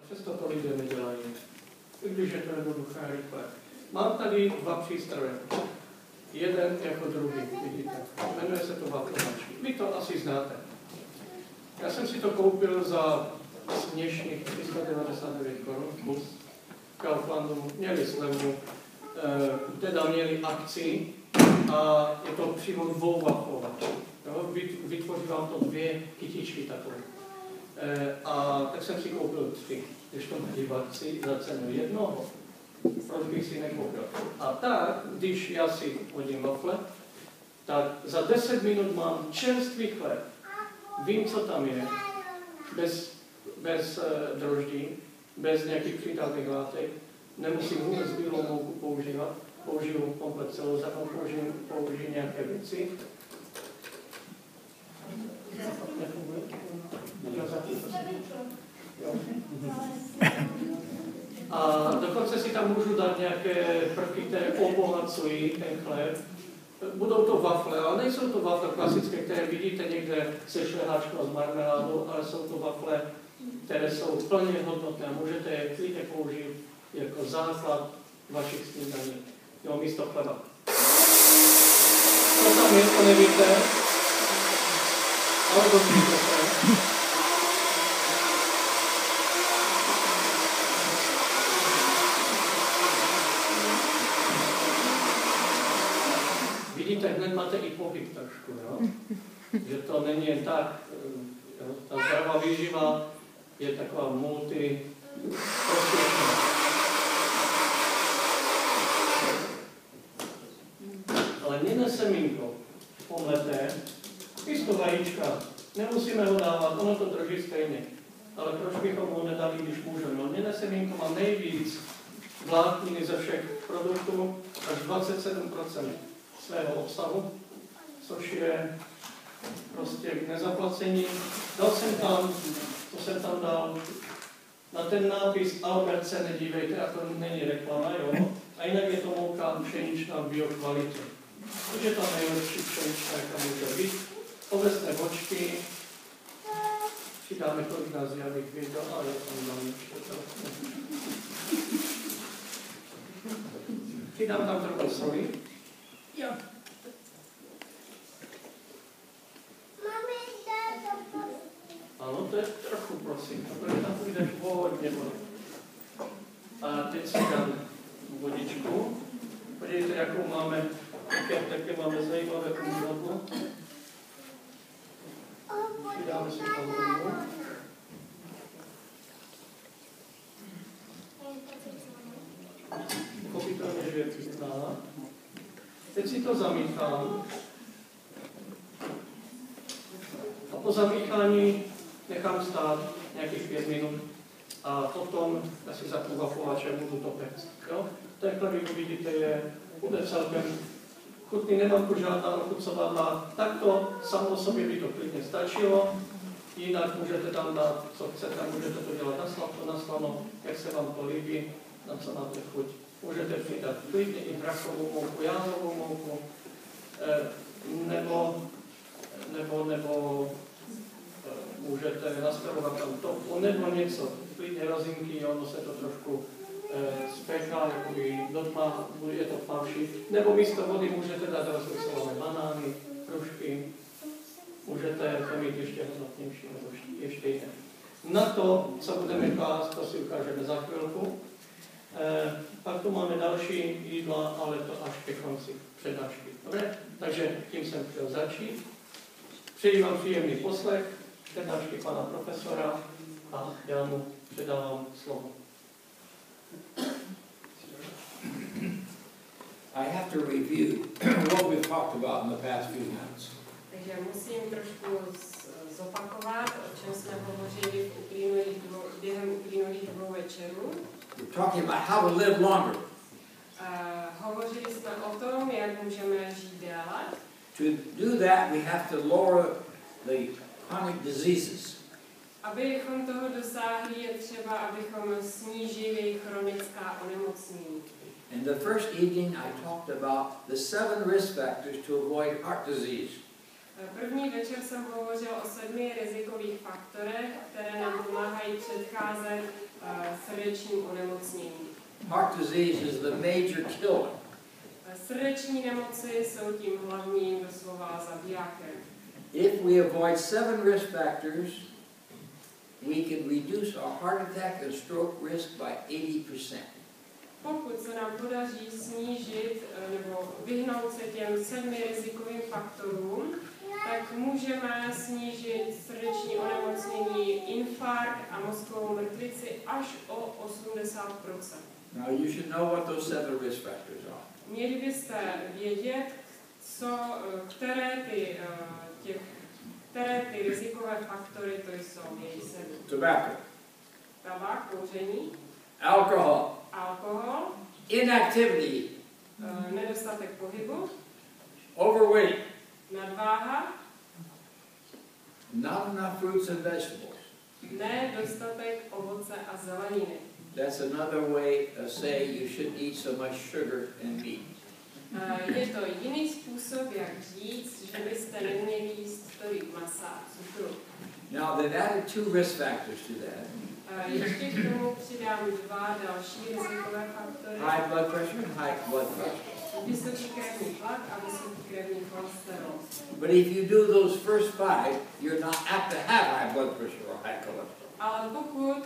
přesto to lidé nedělají. I když je to jednoduché a rychlé. Mám tady dva přístroje. Jeden jako druhý, vidíte. Jmenuje se to waflovač. Vy to asi znáte. Já jsem si to koupil za směšných 399 korun plus Kauflandu. Měli slevu, teda měli akci a je to přímo dvou waflovačů. Vytvoří vám to dvě kytičky takové. A tak jsem si koupil 3, když to měli v akci za cenu jednoho. Proč bych si nekoupil? A tak, když já si hodím wafle, tak za 10 minut mám čerstvý chléb. Vím, co tam je, bez droždí, bez nějakých přidavných látek. Nemusím vůbec bílou mouku používat. Použiju komplet celou zákon, použiju nějaké věci. A dokonce si tam můžu dát nějaké prvky, které obohacují ten chléb. Budou to wafle, ale nejsou to wafle klasické, které vidíte někde se šlehačkou a s marmeládou, ale jsou to wafle, které jsou plně hodnotné a můžete je klidně použít jako základ vašich snídaní. Jo, místo chleba. Co tam je, to nevíte, ale dozvíte se. Vidíte, hned máte i pohyb trošku, jo? Že to není jen tak, jo? Ta zdravá výživa je taková multiprospěšná. Ale měné semínko pomleté, čisto vajíčka, nemusíme ho dávat, ono to drží stejně. Ale proč bychom ho nedali, když můžeme? No, měné semínko má nejvíc vlákniny ze všech produktů, až 27% svého obsahu, což je prostě k nezaplacení. Dal jsem tam, to jsem tam dal, na ten nápis Albert se nedívejte, a to není reklama, jo? A jinak je to mouka pšeničná v biokvalitě. To je ta nejlepší pšeničná, jaká může být. Ovesné bočky, přidáme kolik nás, já bych věděl, ale já tam dám ještě to. Přidám tam trochu soli. Jo. Ano, to je trochu, prosím, protože tam půjdeš hodně vody. A teď si dám vodičku. Podívejte, jakou máme, jaké máme zajímavé umývadlo. Přidáme si tam vodu. Pochopitelně, že je pitná. Teď si to zamíchám. A po zamíchání nechám stát nějakých 5 minut a potom asi zapnu waflovače a budu to péct. Takhle vy uvidíte, bude celkem chutný, nemám tu žádná ochucovadla. Takto samo o sobě by to klidně stačilo. Jinak můžete tam dát, co chcete, můžete to dělat na sladko, na slano, jak se vám to líbí, na co máte chuť. Můžete přidat klidně i hrachovou mouku, jáhlovou mouku, nebo můžete nastavovat tam tofu, nebo něco, klidně rozinky, ono se to trošku spěchá, jakoby do tma, je to tmavší. Nebo místo vody můžete dát rozmyslované banány, prušky, můžete to mít ještě hodnotnější, nebo ještě jiné. Na to, co budeme klást, to si ukážeme za chvilku. Pak tu máme další jídla, ale to až ke konci přednášky. Dobře? Takže tím jsem chtěl začít. Přeji vám příjemný poslech přednášky pana profesora a já mu předávám slovo. I have to review what we've talked about in the past few minutes. Takže musím trošku zopakovat, o čem jsme hovořili během uplynulých 2 večerů. We're talking about how to live longer. Hovořili jsme o tom, jak můžeme žít déle. To do that, we have to lower the chronic diseases. Abychom toho dosáhli, je třeba, abychom snížili chronická onemocnění. In the first evening, I talked about the 7 risk factors to avoid heart disease. První večer jsem hovořil o 7 rizikových faktorech, které nám pomáhají předcházet srdečním onemocněním. Heart disease is the major killer. Srdeční nemoci jsou tím hlavním doslova zabijákem. If we avoid 7 risk factors, we can reduce our heart attack and stroke risk by 80%. Pokud se nám podaří snížit nebo vyhnout se těm 7 rizikovým faktorům, tak můžeme snížit srdeční onemocnění, infarkt a mozkovou mrtvici až o 80%. Now you should know what those 7 risk factors are. Měli byste vědět, které ty rizikové faktory to jsou. Tobacco, Tabák, kouření, alcohol, inactivity, nedostatek pohybu, overweight, nadváha, not enough fruits and vegetables. nedostatek ovoce a zeleniny. That's another way of saying you shouldn't eat so much sugar and meat. Je to jiný způsob, jak říct, že byste neměli jíst tolik masa a cukru. Now they've added 2 risk factors to that. Ještě k tomu přidám 2 další rizikové faktory. High blood pressure and high blood pressure. Vysoký krevní tlak a vysoký krevní cholesterol. But if you do those first 5, you're not apt to have high blood pressure or high cholesterol. Ale pokud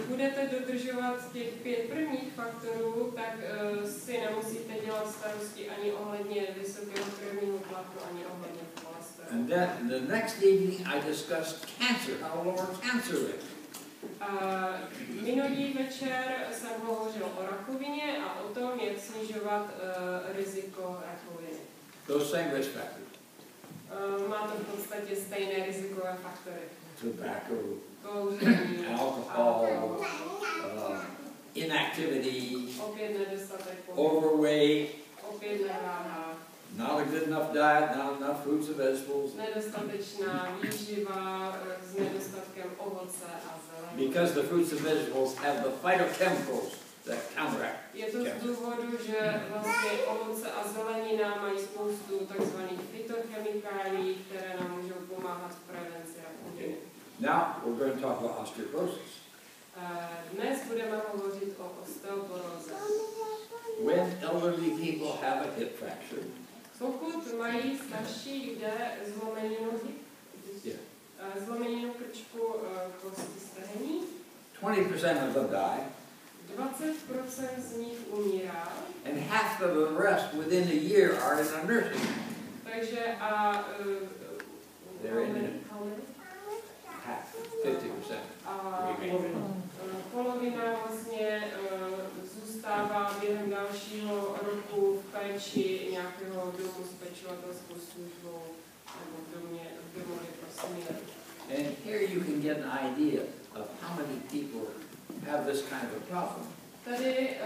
budete dodržovat těch 5 prvních faktorů, tak si nemusíte dělat starosti ani ohledně vysokého krevního tlaku, ani ohledně cholesterolu. And then the next evening I discussed cancer, how to lower cancer risk. Minulý večer jsem hovořil o rakovině a o tom, jak snižovat riziko rakoviny. Those same risk factors. Má to v podstatě stejné rizikové faktory. Tobacco, Kouření, alcohol, inactivity, opět nedostatek pohybu, overweight, opět nadváha, not a good enough diet, not enough fruits and vegetables. nedostatečná výživa s nedostatkem ovoce a zeleniny. Because the fruits and vegetables have the phytochemicals that counteract. Je to z důvodu, že vlastně ovoce a zelenina mají spoustu takzvaných fytochemikálií, které nám můžou pomáhat v prevenci rakoviny. Now we're going to talk about osteoporosis. Dnes budeme hovořit o osteoporóze. When elderly people have a hip fracture, Pokud mají starší lidé zlomeninu krčku kosti stehní, 20% of them die, 20% z nich umírá, and half of the rest within a year are in a nursing home. takže They're in it. Half, 50%. Polovina vlastně zůstává během dalšího roku v péči nějakého domu s pečovatelskou službou nebo v domově pro seniory. And here you can get an idea of how many people have this kind of a problem. Tady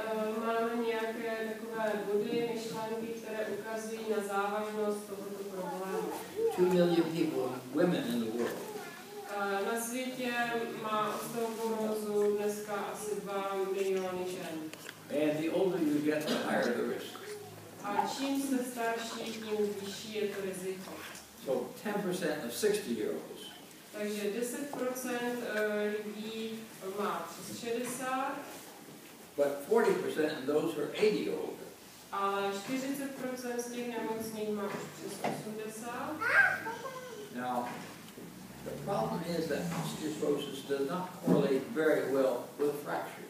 máme nějaké takové body, myšlenky, které ukazují na závažnost tohoto problému. 2 million people, women in the world. Na světě má osteoporózu dneska asi 2 miliony žen. And the older you get, the higher the risk. A čím jste starší, tím vyšší je to riziko. So 10% of 60-year-olds. Takže 10% lidí má přes 60, But 40% of those who are 80 or older. ale 40% z těch nemocných má už přes 80. Now, the problem is that osteoporosis does not correlate very well with fracture.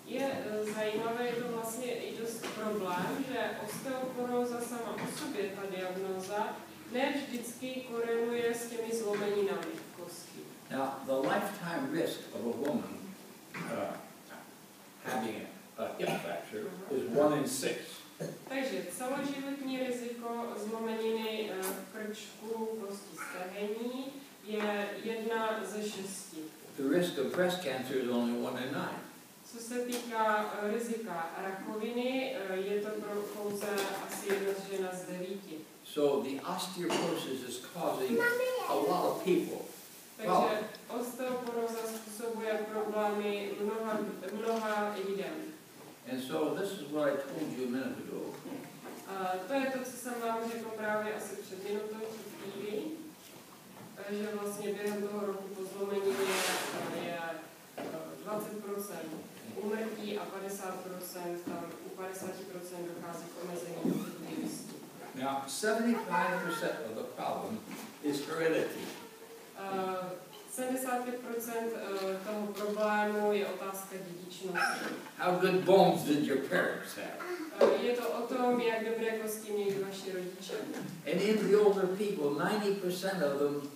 Je zajímavé, je to vlastně i dost problém, že osteoporóza sama o sobě, ta diagnóza, ne vždycky koreluje s těmi zlomeninami v kosti. Now, the lifetime risk of a woman having a hip fracture is 1 in 6. Takže celoživotní riziko zlomeniny krčku kosti stehení je 1 ze 6. The risk of breast cancer is only 1 in 9. Co se týká rizika rakoviny, je to pouze asi 1 žena z 9. So the osteoporosis is causing a lot of people. Takže osteoporóza způsobuje problémy mnoha lidem. And so this is what I told you a minute ago. To je to, co jsem vám řekl právě asi před minutou. chvíli, že vlastně během toho roku po zlomenině je 20% úmrtí a 50% tam u 50% dochází k omezení dochylnosti. Now, 75% of the problem is heredity. 75% toho problému je otázka dědičnosti. How good bones did your parents have? Je to o tom, jak dobré kosti měli vaši rodiče. And in the older people, 90% of them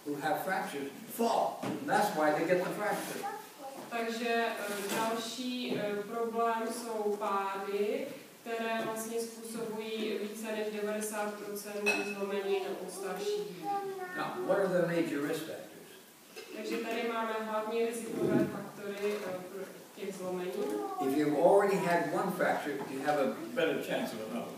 who have fractures fall. And that's why they get the fracture. Takže další problém jsou pády, které vlastně způsobují více než 90% zlomenin u starších lidí. Now, what are the major risk factors? Takže tady máme hlavní rizikové faktory těch zlomenin. If you've already had one fracture, you have a better chance of another.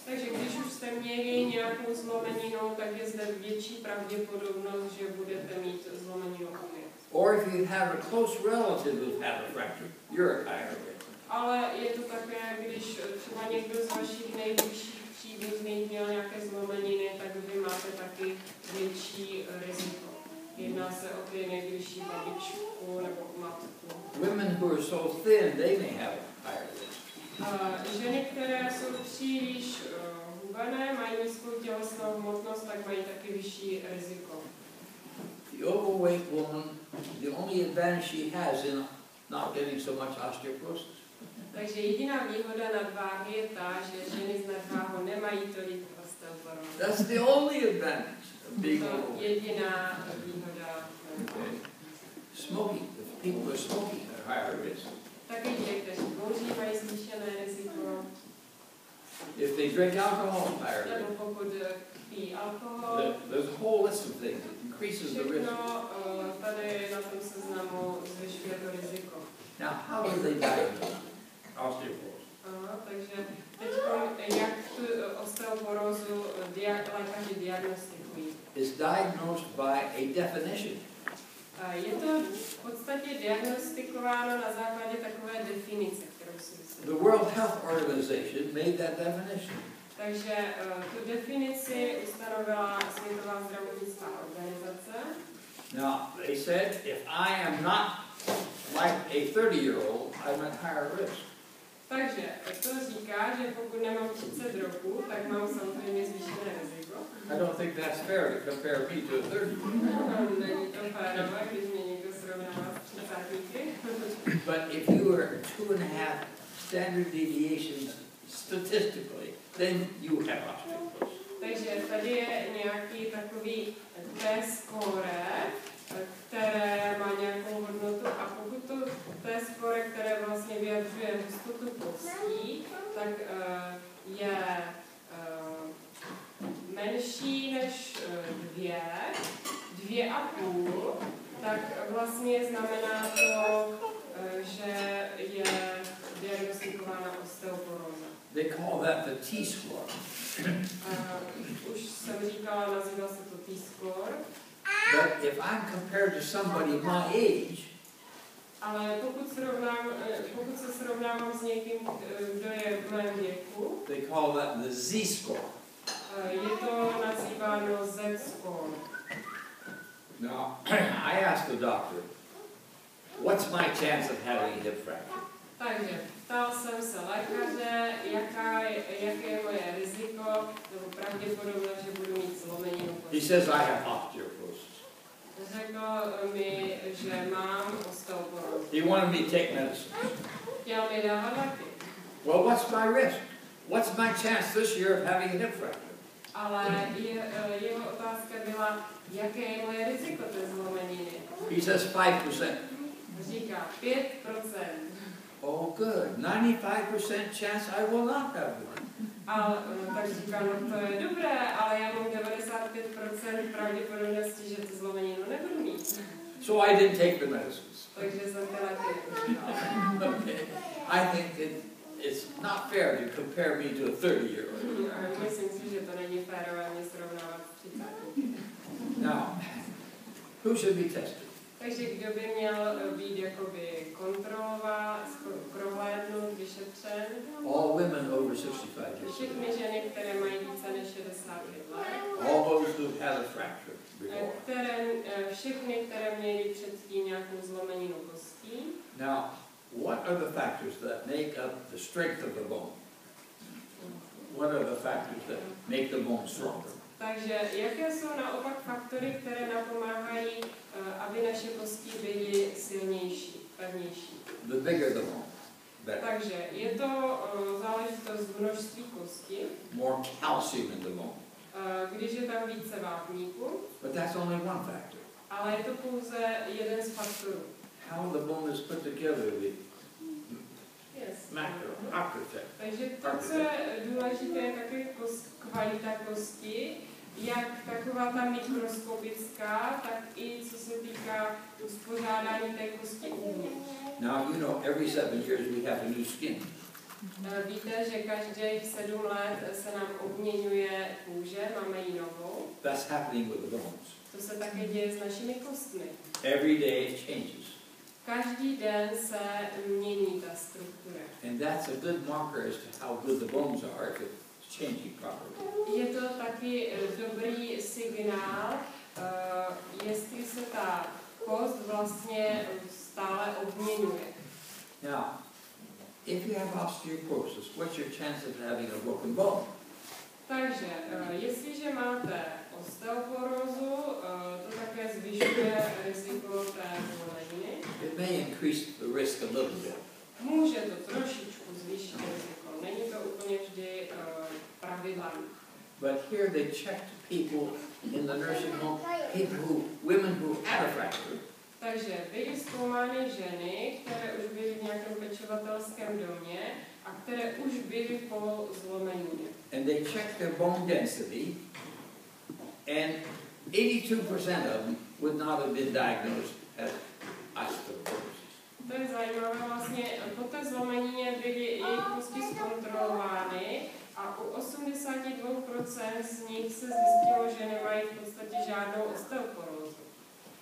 Takže když už jste měli nějakou zlomeninu, tak je zde větší pravděpodobnost, že budete mít zlomeninu opět. Or if you have a close relative who's had a fracture, you're at higher risk. Ale je to také, když třeba někdo z vašich nejbližších příbuzných měl nějaké zlomeniny, tak vy máte taky větší riziko. Jedná se o ty nejbližší babičku nebo matku. Women who are so thin, they may have a higher risk. Ženy, které jsou příliš hubené, mají nízkou tělesnou hmotnost, tak mají taky vyšší riziko. The overweight woman, the only advantage she has in not getting so much osteoporosis. Takže jediná výhoda nadváhy je ta, že ženy s nadváhou nemají tolik osteoporózy. That's the only advantage of being overweight. Jediná výhoda. Okay. Smoking, if people are smoking, they're higher risk. Taky ti, kteří kouří, mají zvýšené riziko. If they drink alcohol, higher risk. Nebo pokud pijí alkohol. There's a whole list of things that increases the risk. Všechno tady na tom seznamu zvyšuje to riziko. Now, how do they diagnose osteoporosis? Takže teď jak tu osteoporózu lékaři diagnostikují? Is diagnosed by a definition. Je to v podstatě diagnostikováno na základě takové definice, kterou si myslím. The World Health Organization made that definition. Takže tu definici ustanovila Světová zdravotnická organizace. Now, they said, if I am not like a 30-year-old, I'm at higher risk. Takže to říká, že pokud nemám 30 roků, tak mám samozřejmě zvýšené riziko. I don't think that's fair to compare me to a 30-year-old. Není to férové, když mě někdo srovnává s 30níky. But if you are 2.5 standard deviations statistically, then you have osteoporosis. Takže tady je nějaký takový T-score, které má nějakou hodnotu a pokud to T-score, které vlastně vyjadřuje hustotu kostí, tak je menší než 2,5, tak vlastně znamená to, že je diagnostikována osteoporóza. They call that the T-score. Už jsem říkala, nazývá se to T-score. But if I'm compared to somebody my age, ale pokud se srovnávám s někým, kdo je v mém věku, they call that the Z-score. je to nazýváno Z-score. Now, I asked the doctor, what's my chance of having a hip fracture? Takže ptal jsem se lékaře, jaké je moje riziko, nebo pravděpodobnost, že budu mít zlomeninu kosti. He says I have osteoporosis. Řekl mi, že mám osteoporózu. He wanted me to take medicine. Chtěl mi dávat léky. Well, what's my risk? What's my chance this year of having a hip fracture? Ale jeho otázka byla, jaké je moje riziko té zlomeniny. He says 5%. Říká 5%. Oh, good. 95% chance I will not have one. A tak říká, no to je dobré, ale já mám 95% pravděpodobnosti, že tu zlomeninu nebudu mít. So I didn't take the medicines. Takže jsem ty léky neužívala. Okay. I think it's not fair to compare me to a 30-year-old. Myslím si, že to není férové mě srovnávat s 30. Now, who should be tested? Takže kdo by měl být jakoby prohlédnout, minut vyšetřen. All women over 65 years. Všechny ženy, které mají více než 65 let. All those who had a fracture before. Všechny, které měly předtím nějakou zlomeninu kostí. Now, what are the factors that make up the strength of the bone? What are the factors that make the bone stronger? Takže jaké jsou naopak faktory, které napomáhají, aby naše kosti byly silnější, pevnější? The bigger the bone, better. Takže je to záležitost množství kosti. More calcium in the bone. Když je tam více vápníku. But that's only one factor. Ale je to pouze jeden z faktorů. How the bone is put together, Yes. Takže to, co je důležité, je také kvalita kosti, jak taková ta mikroskopická, tak i co se týká uspořádání té kosti uvnitř. Now, you know, every 7 years we have a new skin. Víte, že každých 7 let se nám obměňuje kůže, máme ji novou. That's happening with the bones. To se také děje s našimi kostmi. Every day it changes. Každý den se mění ta struktura. And that's a good marker as to how good the bones are if it's changing properly. Je to taky dobrý signál, jestli se ta kost vlastně stále obměňuje. Now, if you have osteoporosis, what's your chance of having a broken bone? Takže, jestliže máte osteoporózu, to také zvyšuje riziko té zlomeniny. It may increase the risk a little bit. Může to trošičku zvýšit riziko. Není to úplně vždy pravidlem. But here they checked people in the nursing home, women who had a fracture. Takže byly zkoumány ženy, které už byly v nějakém pečovatelském domě a které už byly po zlomenině. And they checked their bone density, and 82% of them would not have been diagnosed as osteoporosis. To je zajímavé, vlastně po té zlomenině byly jejich kosti zkontrolovány a u 82% z nich se zjistilo, že nemají v podstatě žádnou osteoporózu.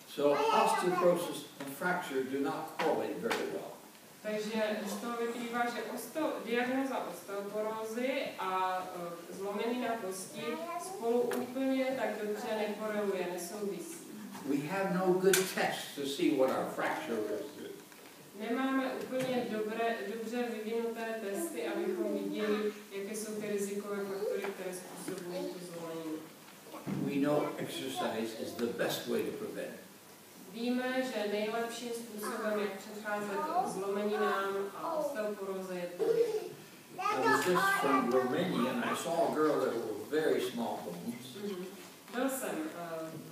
So osteoporosis and fracture do not correlate very well. Takže z toho vyplývá, že diagnóza osteoporózy a zlomenina kosti spolu úplně tak dobře nekoreluje, nesouvisí. We have no good tests to see what our fracture is. Nemáme úplně dobře vyvinuté testy, abychom viděli, jaké jsou ty rizikové faktory, které způsobují tu zlomeninu. We know exercise is the best way to prevent. Víme, že nejlepším způsobem, jak předcházet zlomeninám a osteoporóze, je pohyb. I was just from Romania and I saw a girl that was very small bones. Byl jsem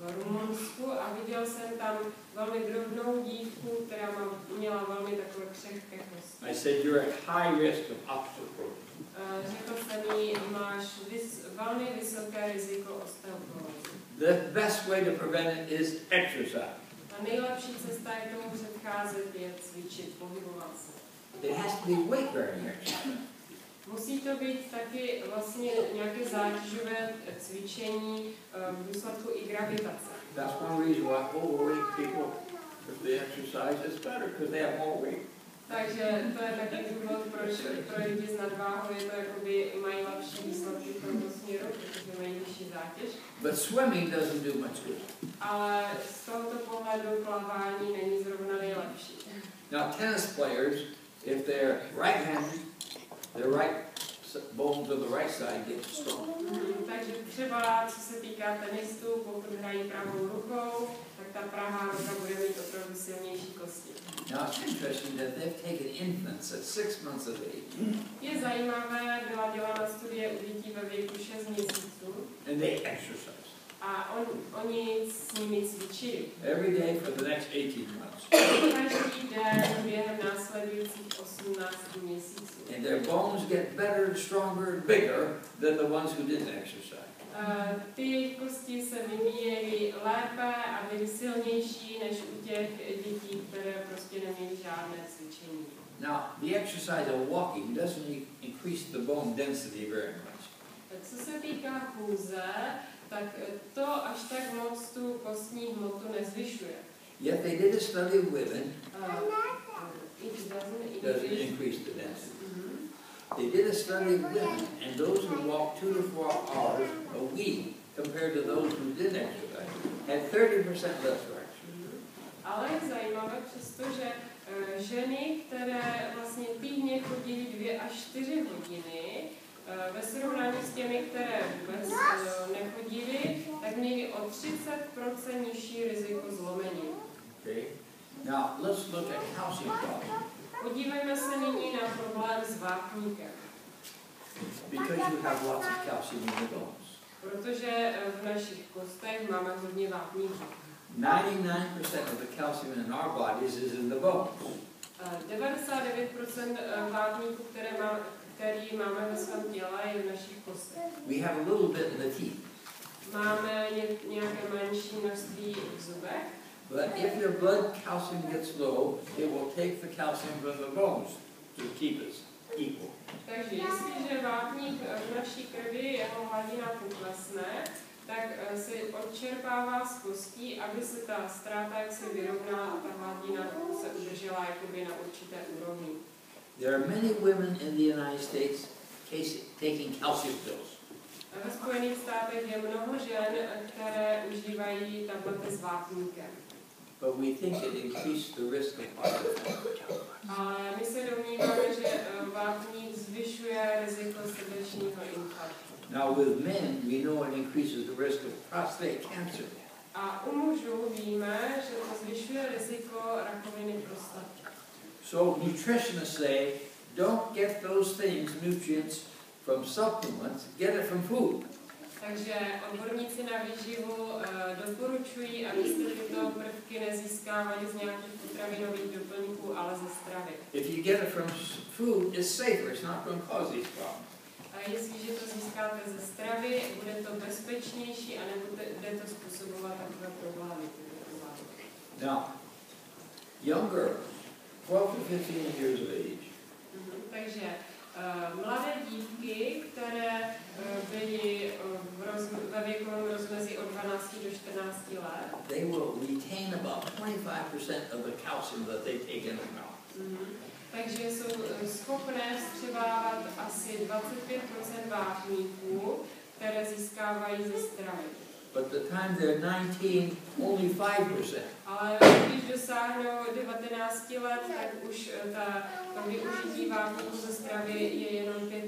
v Rumunsku a viděl jsem tam velmi drobnou dívku, která měla velmi takové křehké kosti. I said, you're at high risk of osteoporosis. Řekl jsem jí, máš velmi vysoké riziko osteoporózy. The best way to prevent it is exercise. A nejlepší cesta, jak tomu předcházet, je cvičit, pohybovat se. It has to be weight bearing exercise. Musí to být taky vlastně nějaké zátěžové cvičení v důsledku i gravitace. That's one reason why overweight people, if they exercise, is better because they have more weight. Takže to je taky důvod, proč pro lidi s nadváhou je to jakoby mají lepší výsledky v tomto směru, protože mají vyšší zátěž. But swimming doesn't do much good. Ale z tohoto pohledu plavání není zrovna nejlepší. Now tennis players, if they're right-handed, their right bones on the right side get strong. Takže třeba, co se týká tenistů, pokud hrají pravou rukou, tak ta pravá ruka bude mít opravdu silnější kosti. Now it's interesting that they've taken infants at 6 months of age. Je zajímavé, byla dělána studie u dětí ve věku 6 měsíců. And they exercise. A oni s nimi cvičili. Every day for the next 18 months. Každý den během následujících 18 měsíců. And their bones get better and stronger and bigger than the ones who didn't exercise. Ty kosti se vyvíjely lépe a byly silnější než u těch dětí, které prostě neměly žádné cvičení. Now, the exercise of walking doesn't increase the bone density very much. Co se týká chůze, tak to až tak moc tu kostní hmotu nezvyšuje. Yet they did a study of women. It doesn't Doesn't increase the density. They did a study of women, and those who walked 2 to 4 hours a week compared to those who didn't exercise had 30% less fractures. Ale je zajímavé přestože ženy, které vlastně týdně chodily 2 až 4 hodiny, ve srovnání s těmi, které vůbec nechodily, tak měly o 30% nižší riziko zlomení. Okay. Now let's look at calcium problem. Podívejme se nyní na problém s vápníkem. Because you have lots of calcium in the bones. Protože v našich kostech máme hodně vápníků. 99% of the calcium in our bodies is in the bones. 99% vápníků, který máme ve svém těle, je v našich kostech. We have a little bit in the teeth. Máme nějaké menší množství v zubech. But if your blood calcium gets low, it will take the calcium from the bones to keep it equal. Takže jestliže vápník v naší krvi, jeho hladina poklesne, tak se odčerpává z kostí, aby se ta ztráta jaksi vyrovnala a ta hladina se udržela jakoby na určité úrovni. There are many women in the United States taking calcium pills. Ve Spojených státech je mnoho žen, které užívají tablety s vápníkem. But we think it increased the risk of heart attack. Ale my se domníváme, že vápník zvyšuje riziko srdečního infarktu. Now with men, we know it increases the risk of prostate cancer. A u mužů víme, že to zvyšuje riziko rakoviny prostaty. So nutritionists say, don't get those things, nutrients, from supplements, get it from food. Takže odborníci na výživu doporučují, abyste tyto prvky nezískávali z nějakých potravinových doplňků, ale ze stravy. If you get it from food, it's safer. It's not going to cause these problems. A jestliže to získáte ze stravy, bude to bezpečnější a nebude to způsobovat takové problémy. Now, young girls, 12 to 15 years of age, takže mladé dívky, které byly ve věku rozmezí od 12 do 14 let, they will retain about 25% of the calcium that they take in their mouth. Takže jsou schopné vstřebávat asi 25% vápníků, které získávají ze stravy. But the time they're 19, only 5%. Ale když dosáhnou 19 let, tak už to využití vápníků ze stravy je jenom 5%.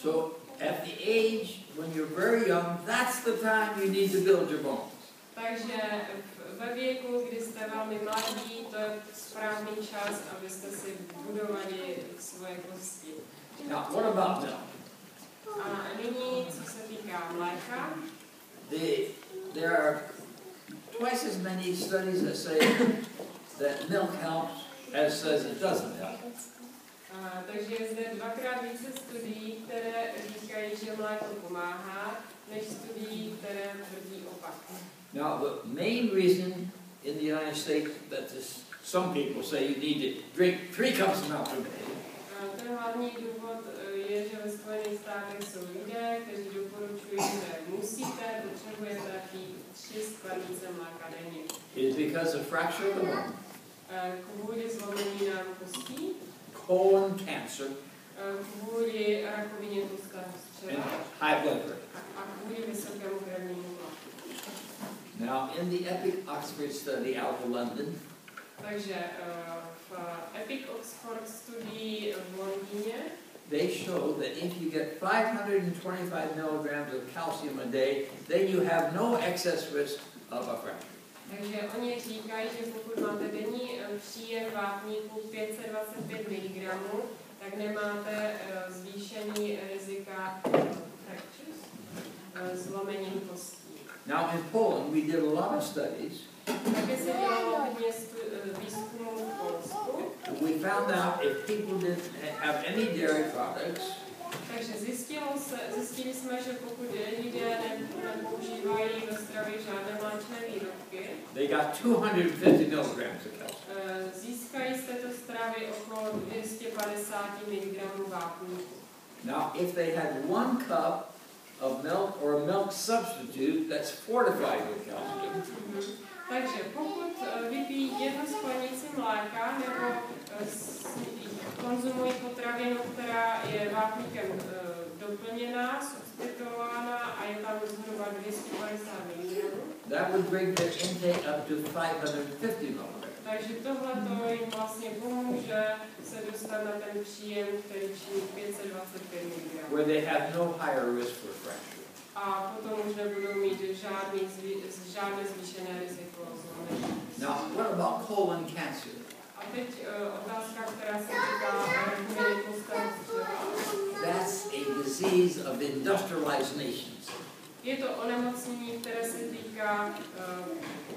So at the age when you're very young, that's the time you need to build your bones. Takže ve věku, kdy jste velmi mladí, to je správný čas, abyste si budovali svoje kosti. Now, what about milk? A nyní, co se týká mléka, there are twice as many studies that say that milk helps as says it doesn't help. Takže je zde dvakrát více studií, které říkají, že mléko pomáhá, než studií, které tvrdí opak. Now, the main reason in the United States that some people say you need to drink 3 cups of milk a day. Ten hlavní důvod je, že ve Spojených státech jsou lidé, kteří doporučují, že potřebujete pít 3 sklenice mléka denně. Is because of fracture of the bone, kvůli zlomení nám kostí, colon cancer, kvůli rakovině tlustého střeva and high blood pressure. a kvůli vysokému krevnímu tlaku. Now, in the EPIC Oxford study out of London, takže v EPIC Oxford studii v Londýně, they show that if you get 525 milligrams of calcium a day, then you have no excess risk of a fracture. Takže oni říkají, že pokud máte denní příjem vápníků 525 mg, tak nemáte zvýšení rizika zlomením kostí. Now in Poland, we did a lot of studies. Také se dělalo hodně výzkumů v Polsku. We found out if people didn't have any dairy products, takže zjistili jsme, že pokud lidé nepoužívají ve stravě žádné mléčné výrobky, they got 250 milligrams of calcium. Získají z této stravy okolo 250 mg vápníku. Now, if they had 1 cup of milk or a milk substitute that's fortified with calcium, takže pokud vypijí jednu sklenici mléka nebo konzumují potravinu, která je vápníkem doplněná, substituována a je tam zhruba 250 mg. that would bring their intake up to 550 mg. Takže tohle jim vlastně pomůže se dostat na ten příjem, který činí 525 mg. Where they have no higher risk for fracture. A potom už nebudou mít žádné zvýšené riziko zlomení. Now, what about colon cancer? A teď otázka, která se týká rakoviny tlustého střeva. That's a disease of industrialized nations. Je to onemocnění, které se týká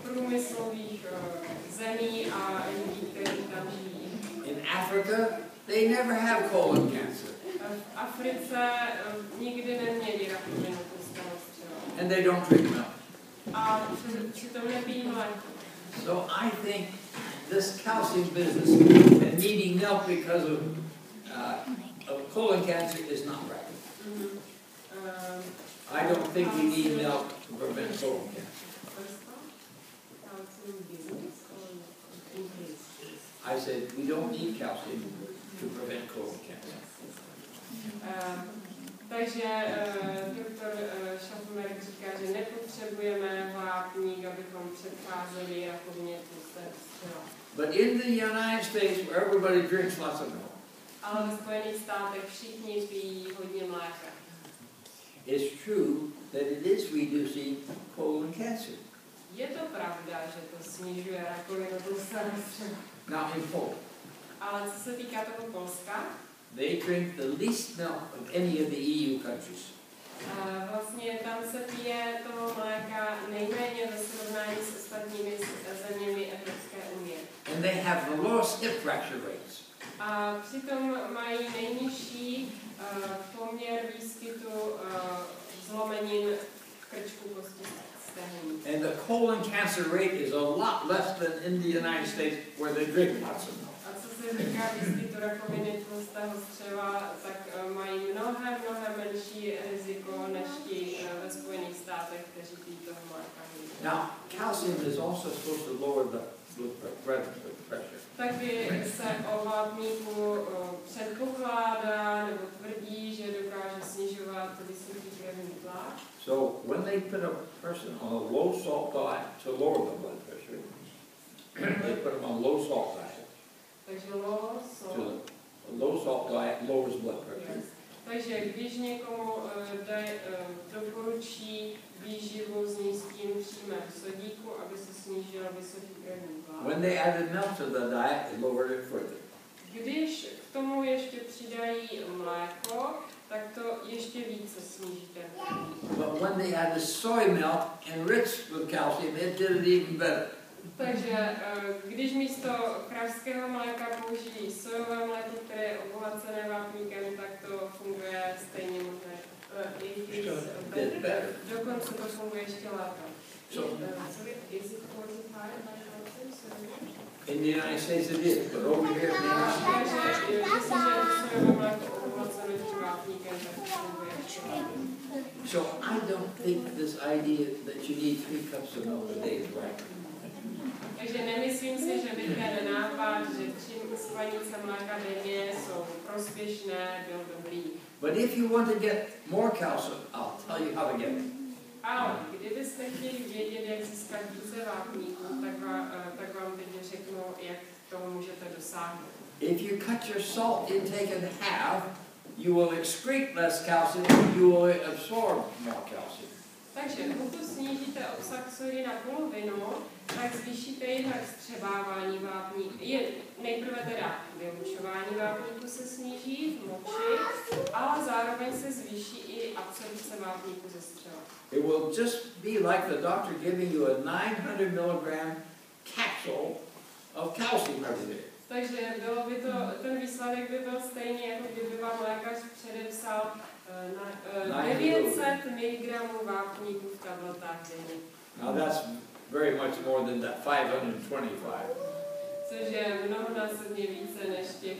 průmyslových zemí a lidí, kteří tam žijí. In Africa, they never have colon cancer. V Africe nikdy neměli rakovinu tlustého střeva. And they don't drink milk. A přitom nepijí mléko. So I think this calcium business and needing milk because of colon cancer is not right. I don't think we need milk to prevent colon cancer. I said we don't need calcium to prevent colon cancer. Takže doktor Scharffenberg říká, že nepotřebujeme vápník, abychom předcházeli rakovině tlustého střeva. But in the United States, where everybody drinks lots of milk, Ale ve Spojených státech všichni pijí hodně mléka. it's true that it is reducing colon cancer. Je to pravda, že to snižuje rakovinu tlustého střeva. Now in Poland, Ale co se týká toho Polska, they drink the least milk of any of the EU countries. vlastně tam se pije toho mléka nejméně ve srovnání s ostatními zeměmi Evropské unie. And they have the lowest hip fracture rates. A přitom mají nejnižší poměr výskytu zlomenin krčku kosti stehní. And the colon cancer rate is a lot less than in the United States where they drink lots of milk. A co se týká výskytu rakoviny tlustého střeva, tak mají mnohem menší riziko než ti ve Spojených státech, kteří pijí toho mléka. Now, calcium is also supposed to lower the blood pressure. Taky se o vápníku předpokládá nebo tvrdí, že dokáže snižovat vysoký krevní tlak. So when they put a person on a low salt diet to lower the blood pressure, they put them on low salt diet. Takže Low salt diet lowers blood pressure. Yes. Takže když někomu doporučí výživu s nízkým příjmem sodíku, aby se snížil vysoký krevní tlak. When they added milk to the diet, it lowered it further. Když k tomu ještě přidají mléko, tak to ještě více sníží ten krevní tlak. But when they added soy milk enriched with calcium, it did it even better. Takže když místo kravského mléka použijí sojové mléko, které je obohacené vápníkem, tak to funguje stejně možné. Dokonce to funguje ještě lépe. In the United States it is, but over here in the United States. Takže jestliže sojové mléko obohacené tím vápníkem, tak to funguje ještě lépe. So I don't think this idea that you need 3 cups of milk a day is right. Takže nemyslím si, že by ten nápad, že 3 sklenice mléka denně jsou prospěšné, byl dobrý. But if you want to get more calcium, I'll tell you how to get it. Ale kdybyste chtěli vědět, jak získat více vápníků, tak vám teď řeknu, jak toho můžete dosáhnout. If you cut your salt intake in half, you will excrete less calcium, you will absorb more calcium. Takže pokud snížíte obsah sody na polovinu, tak zvýšíte jednak vstřebávání vápníků. Nejprve teda vylučování vápníků se sníží v moči, ale zároveň se zvýší i absorpce vápníků ze střeva. It will just be like the doctor giving you a 900 mg capsule of calcium every day. Takže ten výsledek by byl stejný, jako kdyby vám lékař předepsal 900 mg vápníků v tabletách denně. Now that's very much more than that 525. Což je mnohonásobně více než těch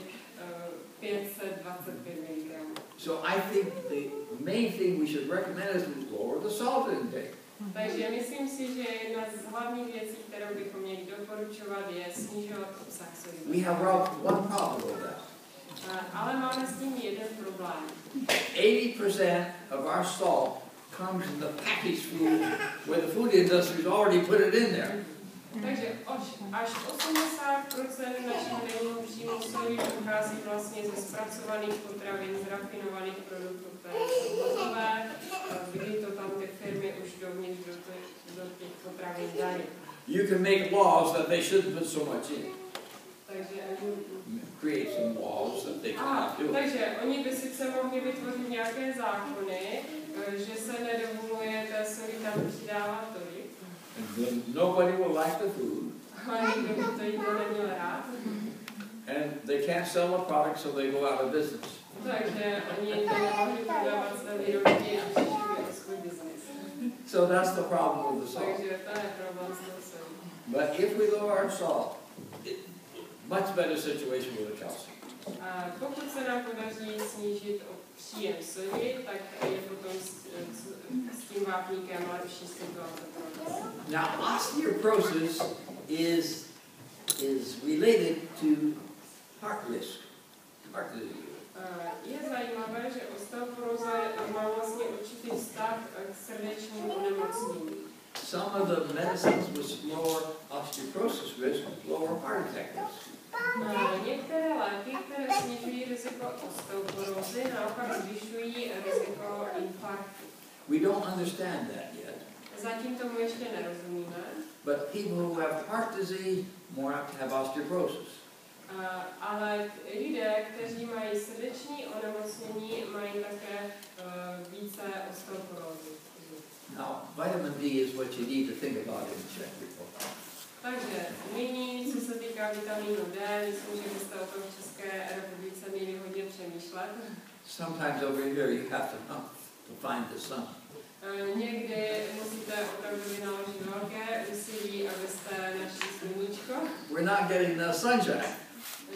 525 mg. So I think the main thing we should recommend is lower the salt intake. Takže myslím si, že jedna z hlavních věcí, kterou bychom měli doporučovat, je snižovat obsah soli. We have one problem with that. Ale máme s tím jeden problém. 80% of our salt comes in the packaged food, where the food industry's already put it in there. Takže až 80% našeho denního příjmu soli pochází vlastně ze zpracovaných potravin, z rafinovaných produktů, které jsou hotové, kdy to tam ty firmy už dovnitř do těch potravin dají. You can make laws that they shouldn't put so much in. Takže Create some laws that they cannot do. Takže oni by sice mohli vytvořit nějaké zákony, že se nedovoluje té soli tam přidávat tolik. And then nobody will like the food. Ale nikdo by to jídlo neměl rád. And they can't sell a product, so they go out of business. Takže oni nemohli prodávat své výrobky a přišli o svůj biznis. So that's the problem with the salt. Takže to je problém s tou solí. But if we lower our salt, much better situation with the calcium. A pokud se nám podaří snížit příjem soli, tak je potom s tím vápníkem lepší situace pro nás. Now, osteoporosis is related to heart risk. Heart disease. Je zajímavé, že osteoporóza má vlastně určitý vztah k srdečnímu onemocnění. Some of the medicines which lower osteoporosis risk lower heart attack risk. Některé léky, které snižují riziko osteoporózy, naopak zvyšují riziko infarktu. We don't understand that yet. Zatím tomu ještě nerozumíme. But people who have heart disease more apt to have osteoporosis. Ale lidé, kteří mají srdeční onemocnění, mají také více osteoporózy. Now, vitamin D is what you need to think about in Czech Republic. Takže nyní, co se týká vitamínu D, myslím, že byste o tom v České republice měli hodně přemýšlet. Sometimes over here you have to hunt to find the sun. Někdy musíte opravdu vynaložit velké úsilí, abyste našli sluníčko. We're not getting the sunshine.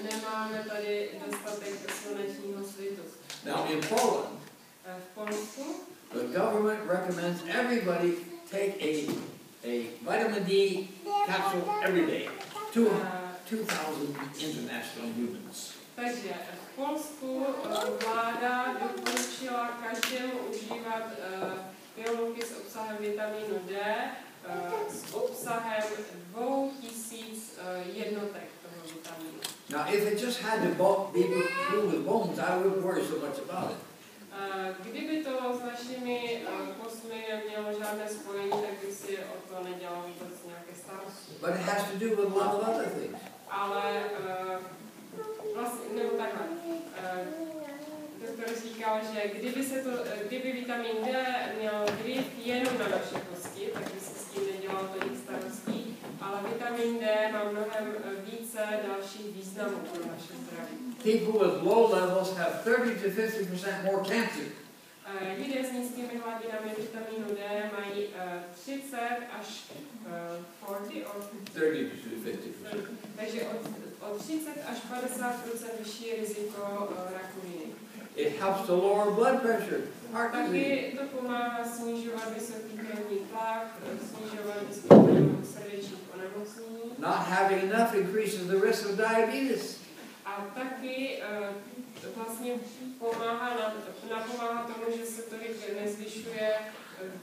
Nemáme tady dostatek slunečního svitu. Now in Poland, V Polsku the government recommends everybody take a vitamin D capsule every day. 2,000 international humans. Takže v Polsku vláda doporučila každému užívat pilulky s obsahem vitamínu D s obsahem 2000 jednotek toho vitamínu. Now, if it just had to be filled with bones, I wouldn't worry so much about it. Kdyby to s našimi kostmi nemělo žádné spojení, tak bych si o to nedělal vůbec nějaké starosti. But it has to do with a lot of other things. Ale vlastně, nebo takhle. Doktor říkal, že kdyby vitamin D měl vliv jenom na naše kosti, tak by se s tím nedělal tolik starostí, ale vitamin D má mnohem více dalších významů pro naše zdraví. People with low levels have 30 to 50% more cancer. Lidé s nízkými hladinami vitamínu D mají 30 až 40 to 50%. Takže od 30 až 50% vyšší riziko rakoviny. It helps to lower blood pressure, heart disease. Taky to pomáhá snižovat vysoký krevní tlak, snižovat vysoký srdečních onemocnění. Not having enough increases the risk of diabetes. A taky vlastně napomáhá tomu, že se tolik nezvyšuje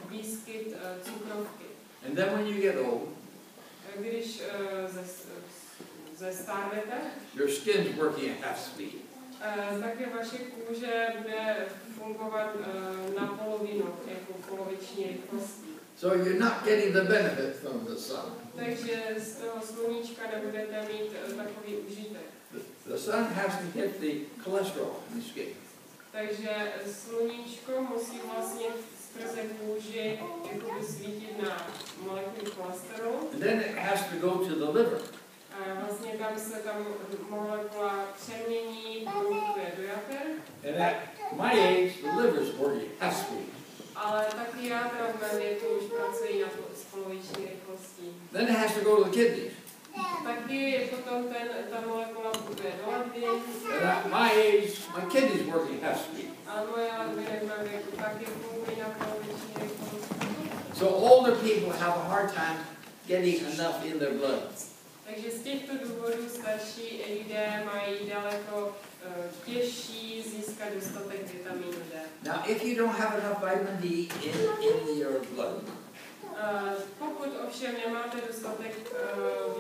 výskyt cukrovky. And then when you get old, Když zestárnete, your skin's working at half speed. také vaše kůže bude fungovat na polovinu, jako poloviční rychlostí. So you're not getting the benefit from the sun. Takže z toho sluníčka nebudete mít takový užitek. The sun has to hit the cholesterol in the skin. Takže sluníčko musí vlastně skrze kůži jakoby svítit na molekuly cholesterolu. And then it has to go to the liver. A vlastně tam molekula přemění, produkuje do jater. And at my age, the liver's working half speed. Ale taky játra v mém věku už pracují na poloviční rychlostí. Then it has to go to the kidneys. Tak taky potom ta molekula putuje do ledvin. At my age, my kidneys working half speed. A moje ledviny v mém věku taky fungují na poloviční rychlost. So older people have a hard time getting enough in their blood. Takže z těchto důvodů starší lidé mají daleko těžší získat dostatek vitamínu D. Now, if you don't have enough vitamin D in your blood, Pokud ovšem nemáte dostatek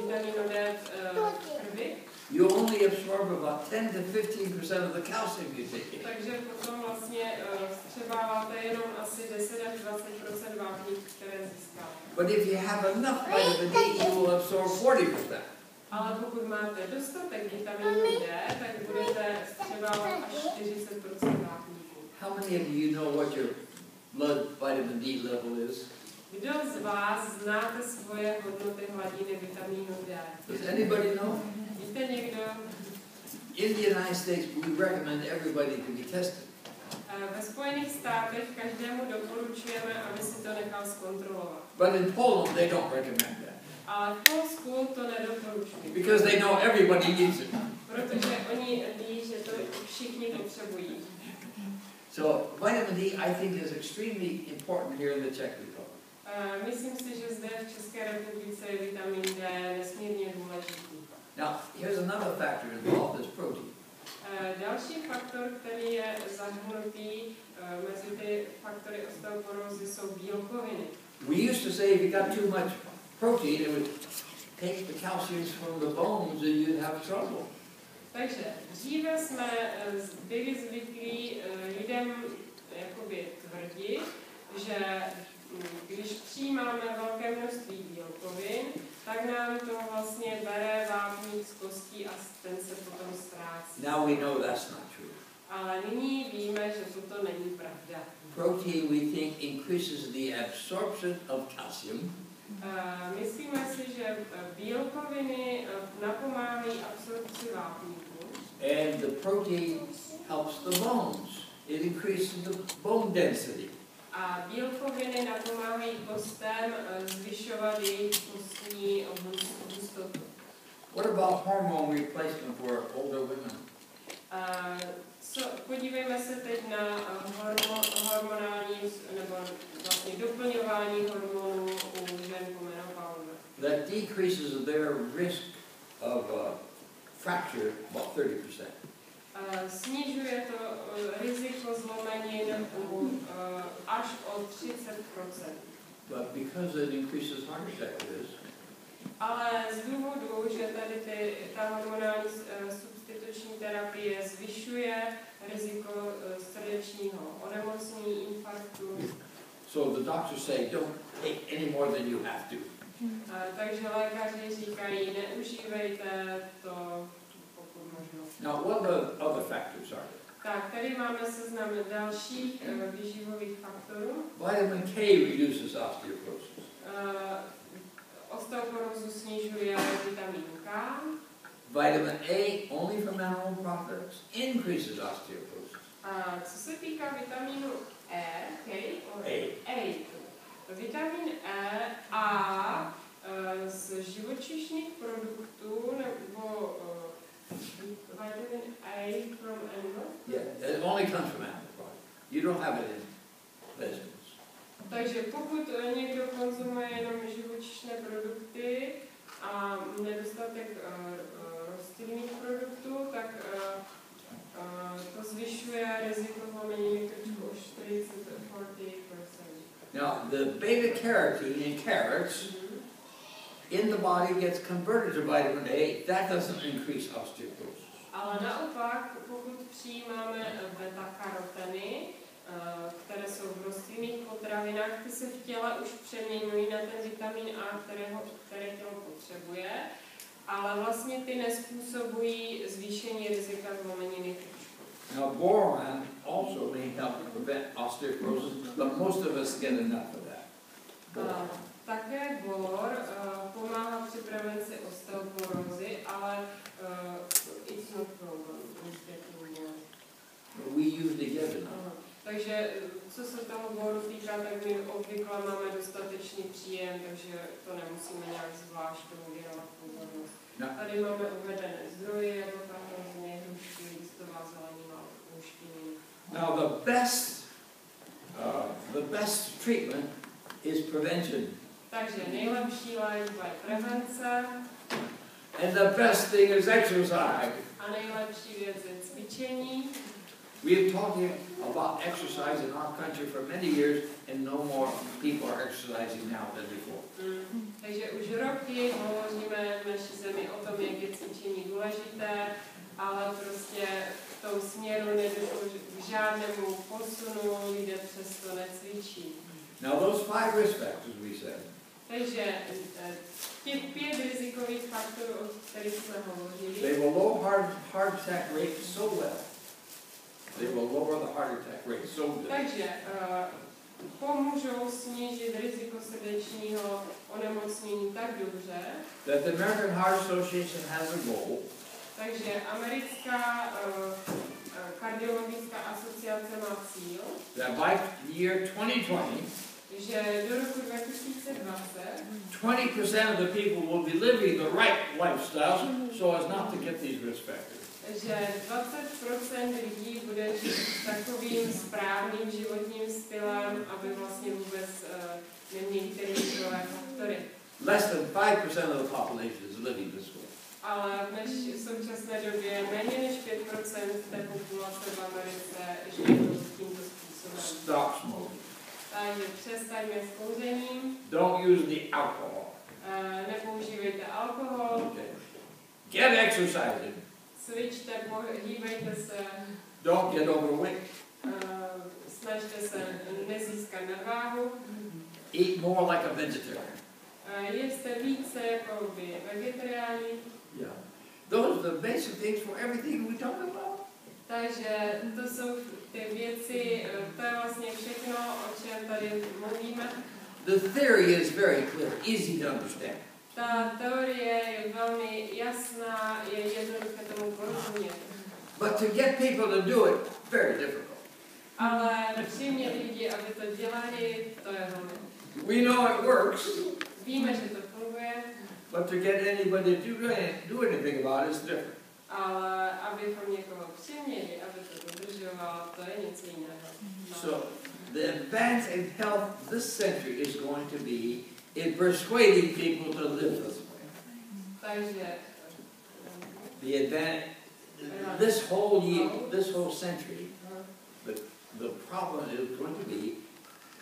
vitamínu D v krvi, you only absorb about 10 to 15% of the calcium you take in. takže potom vlastně vstřebáváte jenom asi 10 až 20% vápníku, které získáte. But if you have enough vitamin D, you will absorb 40%. Ale pokud máte dostatek vitamínu D, tak budete vstřebávat až 40% vápníku. How many of you know what your blood vitamin D level is? Kdo z vás znáte svoje hodnoty hladiny vitamínu D? Does anybody know? Víte někdo? In the United States, we recommend everybody to be tested. Ve Spojených státech každému doporučujeme, aby si to nechal zkontrolovat. But in Poland, they don't recommend that. Ale v Polsku to nedoporučují. Because they know everybody needs it. Protože oni ví, že to všichni potřebují. So vitamin D, I think, is extremely important here in the Czech Republic. Myslím si, že zde v České republice je vitamin D nesmírně důležitý. Now, here's another factor involved, is protein. Další faktor, který je zahrnutý mezi ty faktory osteoporózy, jsou bílkoviny. We used to say if you got too much protein, it would take the calcium from the bones and you'd have trouble. Takže dříve jsme byli zvyklí lidem jakoby tvrdit, že když přijímáme velké množství bílkovin, tak nám to vlastně bere vápník z kostí a ten se potom ztrácí. Now we know that's not true. Ale nyní víme, že toto není pravda. Protein, we think, increases the absorption of calcium. Myslíme si, že bílkoviny napomáhají absorpci vápníku. And the protein helps the bones. It increases the bone density. A bílkoviny napomáhají kostem zvyšovat jejich kostní hustotu. What about hormone replacement for older women? Podívejme se teď na hormonální nebo vlastně doplňování hormonů u žen po menopauze. That decreases their risk of fracture about 30%. Snižuje to riziko zlomenin až o 30%. But because it increases heart attack risk, Ale z důvodu, že tady ta hormonální substituční terapie zvyšuje riziko srdečního onemocnění, infarktu. so the doctors say don't take any more than you have to. Takže lékaři říkají, neužívejte to, pokud možno. Now, what other factors are there? Tak, tady máme seznam dalších výživových faktorů. Vitamin K reduces osteoporosis. Osteoporózu snižuje vitamin K. Vitamin A, only from animal products, increases osteoporosis. A co se týká vitamínu E, vitamin E a z živočišných produktů nebo vitamin A from animal? Yeah, it only comes from animal products. You don't have it in vegetables. Takže pokud někdo konzumuje jenom živočišné produkty a nedostatek rostlinných produktů, tak to zvyšuje riziko zlomeniny krčku o 40–40%. Now, the beta carotene in carrots in the body gets converted to vitamin A. That doesn't increase osteoporosis. Ale naopak, pokud přijímáme beta-karoteny, které jsou v rostlinných potravinách, ty se v těle už přeměňují na ten vitamin A, které tělo potřebuje, ale vlastně ty nezpůsobují zvýšení rizika zlomeniny krčku. Now, boron also may help prevent osteoporosis, but most of us get enough of that. Také bor pomáhá při prevenci osteoporózy, ale it's not problem. We usually get enough. Takže co se toho boru týká, tak my obvykle máme dostatečný příjem, takže to nemusíme nějak zvlášť tomu věnovat pozornost. No. Tady máme uvedené zdroje, jako tam různě hrušky, listová zelenina, luštiny. Now the best treatment is prevention. Takže nejlepší léčba je prevence. And the best thing is exercise. A nejlepší věc je cvičení. We have talked about exercise in our country for many years, and no more people are exercising now than before. Takže už roky hovoříme v naší zemi o tom, jak je cvičení důležité, ale prostě v tom směru nedošlo k žádnému posunu, lidé přesto necvičí. Now those 5 risk factors we said. Takže těch 5 rizikových faktorů, o kterých jsme hovořili, They will lower heart attack rate so well. They will lower the heart attack rate so good. Takže pomůžou snížit riziko srdečního onemocnění tak dobře, That the American Heart Association has a goal. Takže americká kardiologická asociace má cíl, That by year 2020, že do roku 2020 20% of the people will be living the right lifestyle so as not to get these risk factors. že 20% lidí bude žít takovým správným životním stylem, aby vlastně vůbec neměli některé rizikové faktory. Less than 5% of the population is living this way. Ale v současné době méně než 5% té populace v Americe žije tímto způsobem. Stop smoking. Takže přestaňme s kouřením. Don't use the alcohol. Nepoužívejte alkohol. Okay. Get exercising. Cvičte, hýbejte se. Don't get overweight. Snažte se nezískat nadváhu. Eat more like a vegetarian. Jeste více jako by vegetariáni. Yeah. Those are the basic things for everything we talk about. Takže to jsou ty věci, to je vlastně všechno, o čem tady mluvíme. The theory is very clear, easy to understand. Ta teorie je velmi jasná, je jednoduché tomu porozumět. But to get people to do it, very difficult. Ale přimět lidi, aby to dělali, to je velmi. We know it works. Víme, že to funguje. But to get anybody to do anything about it is different. Ale abychom někoho přiměli, aby to dodržoval, to je něco jiného. So, the advance in health this century is going to be in persuading people to live this way. Takže The advance, this whole century, the problem is going to be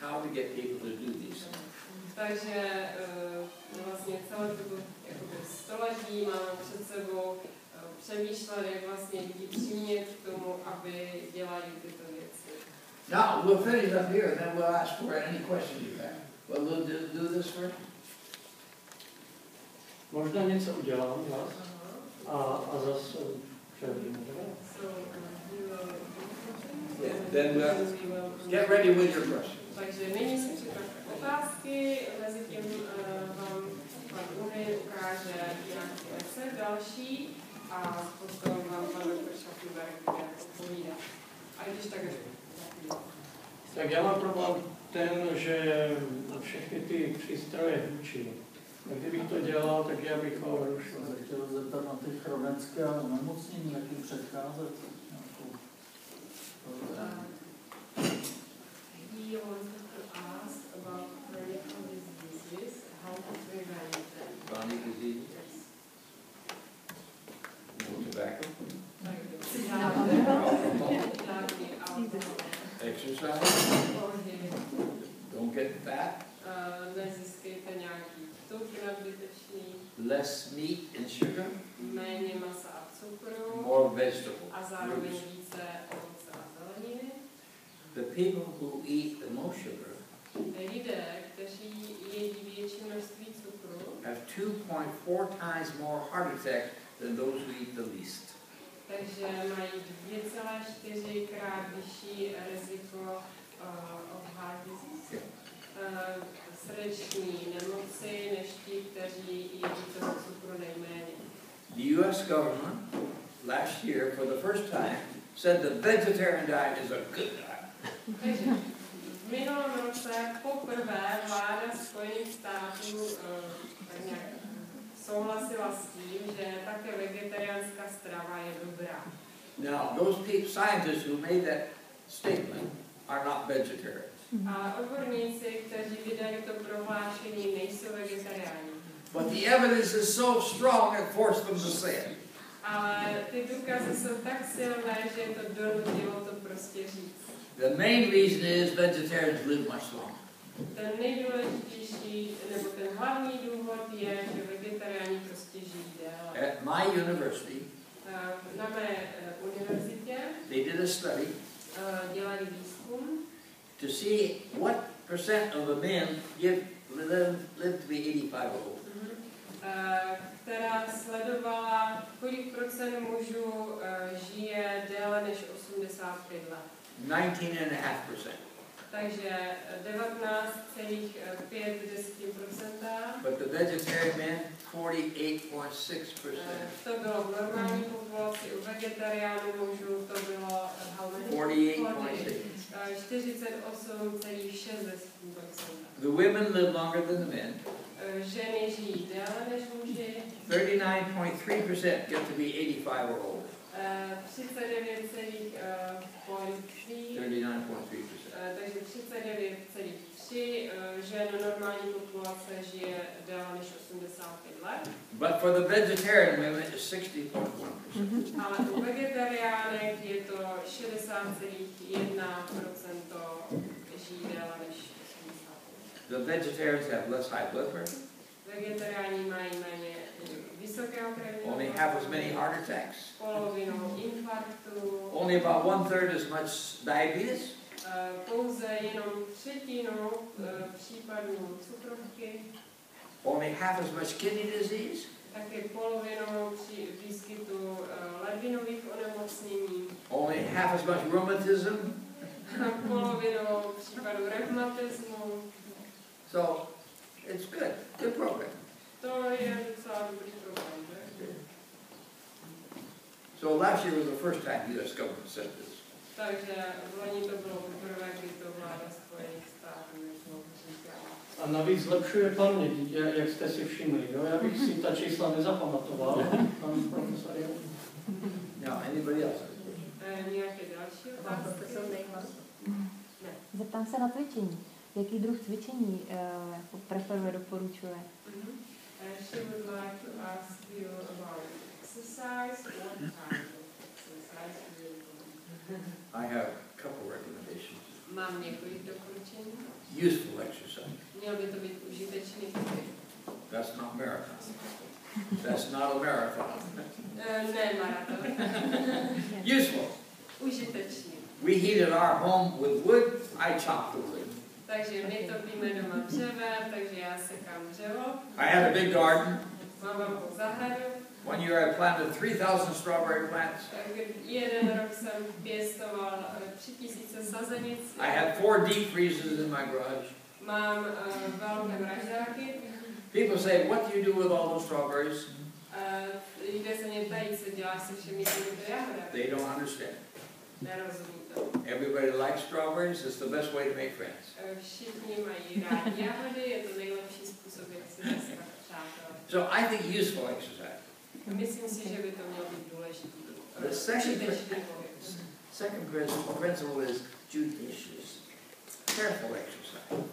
how to get people to do these things. Takže vlastně celou dobu století máme před sebou přemýšlet, jak vlastně lidi přimět k tomu, aby dělali tyto věci. Now, we'll finish up here and then we'll ask for any questions you have. Well, we'll do this first. Možná něco udělám vás a zase přehodíme. Yeah, then get ready with your questions. Takže nyní si připravte otázky, mezi tím vám pan Uny ukáže nějaký recept další a potom vám pan doktor Scharffenberg bude odpovídat. A když tak Tak já mám problém ten, že všechny ty přístroje učí. A kdybych to dělal, tak já bych ho rušil. Se chtěl zeptat na ty chronické onemocnění, jak jim předcházet. He wanted to ask about chronic diseases, how to prevent them. Chronic disease, tobacco, exercise, don't get fat, Nezískejte nějaký tuk nadbytečný, less meat and sugar, méně masa a cukru more vegetable. a zároveň více ovoce a zeleniny. The people who eat the most sugar Lidé, kteří jedí větší množství cukru, have 2.4 times more heart attack than those who eat the least. takže mají 2,4krát vyšší riziko of heart disease, srdeční nemoci, než ti, kteří jedí toho cukru nejméně. The U.S. government last year, for the first time, said the vegetarian diet is a good diet. Takže v minulém roce poprvé vláda Spojených států tak nějak souhlasila s tím, že dobrá. Now, those scientists who made that statement are not vegetarians. A odborníci, kteří vydali to prohlášení, nejsou vegetariáni. But the evidence is so strong it forced them to say it. Ale ty důkazy jsou tak silné, že to donutilo to prostě říct. The main reason is vegetarians live much longer. Ten nejdůležitější, nebo ten hlavní důvod je, že vegetariáni prostě žijí déle. At my university, Na mé univerzitě they did a study dělali výzkum, to see what percent of the men live to be 85 years old. která sledovala, kolik procent mužů žije déle než 85 let. 19.5%. Takže 19,5%. But the vegetarian men, 48.6%. To bylo v normální populaci, u vegetariánů mužů to bylo 48,6%. The women live longer than the men. Ženy žijí déle než muži. 39.3% get to be 85 or older. 39,3%. Takže 39,3 žen normální populace žije déle než 85 let. But for the vegetarian women, it's 60.1%. Ale u vegetariánek je to 60,1% žijí déle než 80 let. The vegetarians have less high blood pressure. Vegetariáni mají méně vysokého krevního Only half as many heart attacks. Polovinu infarktu. Only about 1/3 as much diabetes. Pouze jenom třetinu případů cukrovky. Only half as much kidney disease. Také polovinu při výskytu ledvinových onemocnění. Only half as much rheumatism. Polovinu případů reumatismu. So it's good program. To je docela dobrý program, že? So last year was the first time U.S. government said this. Takže v loni to bylo poprvé, kdy to vláda Spojených států říkala. A navíc zlepšuje paměť, jak jste si všimli. Jo? Já bych si ta čísla nezapamatoval. Pan profesor. Now, anybody else? Nějaké další otázky? Zeptám se na cvičení. Jaký druh cvičení jako preferuje, doporučuje? She would like to ask you about exercise. What kind of exercise do you do? I have a couple recommendations. Mám několik doporučení. Useful exercise. Měl by to být užitečný pohyb. That's not marathon. That's not a marathon. Ne maraton. Useful. Užitečný. We heated our home with wood. I chopped the wood. Takže my topíme doma dřevem, takže já sekám dřevo. I had a big garden. Mám velkou zahradu. One year I planted 3,000 strawberry plants. Jeden rok jsem pěstoval 3000 sazenic. I had 4 deep freezers in my garage. Mám velké mrazáky. People say, what do you do with all those strawberries? Lidé se mě ptají, co děláš se všemi těmito jahodami. They don't understand. Nerozumí to. Everybody likes strawberries. It's the best way to make friends. Všichni mají rádi jahody, je to nejlepší způsob, jak si získat přátelé. So I think useful exercise. Myslím si, že by to mělo být důležitý. The second principle is judicious, careful exercise.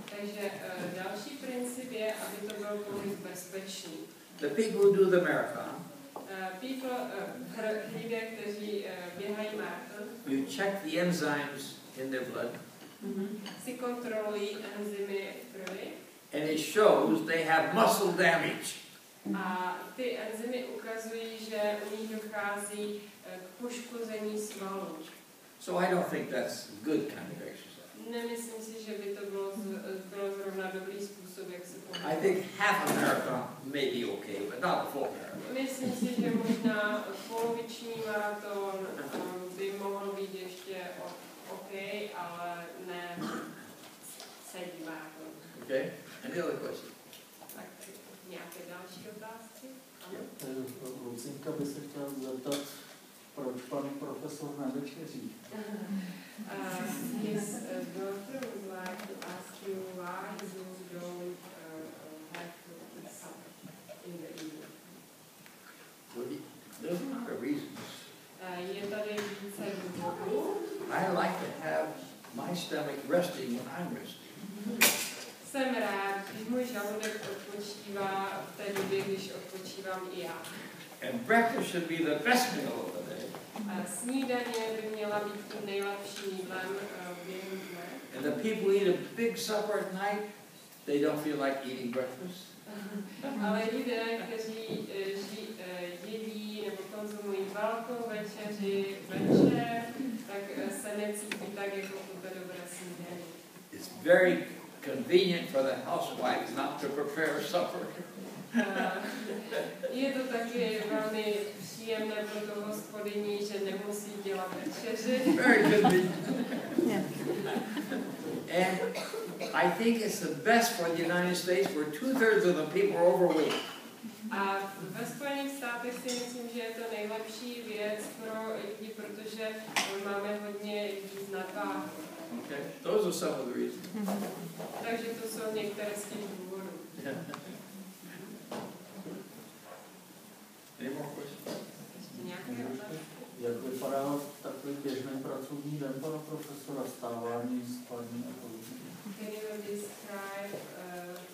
Takže další princip je, aby to byl pohyb bezpečný. The people who do the marathon, lidé, kteří běhají maraton, you check the enzymes in their blood, si kontrolují enzymy v krvi. and it shows they have muscle damage. A ty enzymy ukazují, že u nich dochází k poškození svalů. So I don't think that's a good kind of exercise. Nemyslím si, že by to bylo zrovna dobrý způsob, jak se pohybovat. I think half a marathon may be okay, but not a full marathon. Myslím si, že možná poloviční maraton by mohl být ještě OK, ale ne celý maraton. Okay? Any other question? Tak nějaké další otázky? Ano? Lucinka by se chtěla zeptat, proč pan profesor nevečeří? His daughter would like to ask you why you don't have to eat supper in the evening. There's not a I like to have my stomach resting when I'm resting. Jsem rád, když můj žaludek odpočívá v té době, když odpočívám i já. And breakfast should be the best meal of the day. A snídaně by měla být tím nejlepším jídlem během dne. And the people who eat a big supper at night, they don't feel like eating breakfast. Ale lidé, kteří jedí nebo konzumují velkou večeři večer, tak se necítí tak, jako to dobré snídaně. It's very convenient for the housewife not to prepare supper. Je to taky velmi příjemné pro tu hospodyni, že nemusí dělat večeři. Very convenient. And I think it's the best for the United States, where 2/3 of the people are overweight. A ve Spojených státech si myslím, že je to nejlepší věc pro lidi, protože máme hodně lidí s nadváhou. Okay, those are some of the reasons. Takže to jsou některé z těch důvodů. Any more questions? Ještě nějaké otázky? Jak vypadá takový běžný pracovní den pana profesora, stávání, spání a podobně? Can you describe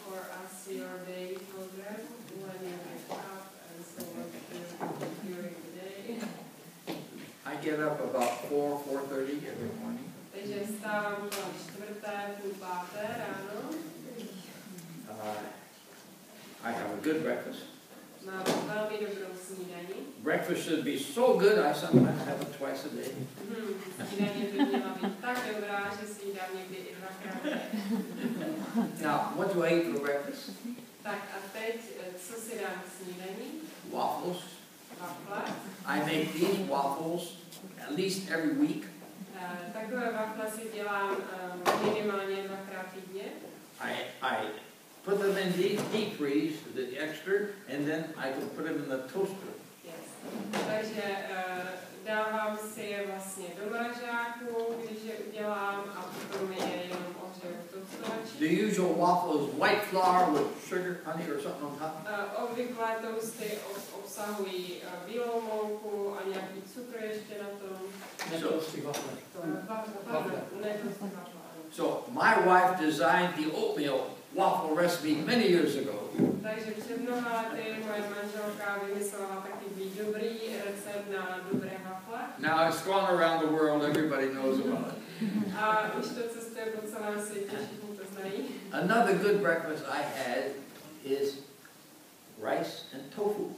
for us your day program when you wake up and so what you do during the day? I get up about 4:30 every morning. Takže vstávám kolem 4:30 ráno. I have a good breakfast. Mám velmi dobrou snídaní. Breakfast should be so good, I sometimes have it twice a day. Snídaně by měla být tak dobrá, že si ji dám někdy i dvakrát. Now, what do I eat for breakfast? Tak a teď, co si dám k snídaní? Waffles. Wafle. I make these waffles at least every week. Takové wafle si dělám minimálně 2krát týdně. I put them in deep freeze, the extra, and then I can put them in the toaster. Yes. Takže dávám si je vlastně do mrazáku, když je udělám, a potom je jenom ohřeju v toastovači. The usual waffle is white flour with sugar, honey, or something on top. Obvyklé toasty obsahují bílou mouku a nějaký cukr ještě na tom. Netoasty wafle. So my wife designed the oatmeal waffle recipe many years ago. Takže před mnoha lety moje manželka vymyslela takový dobrý recept na dobré wafle. Now it's gone around the world, everybody knows about it. A už to cestuje po celém světě, všichni to znají. Another good breakfast I had is rice and tofu.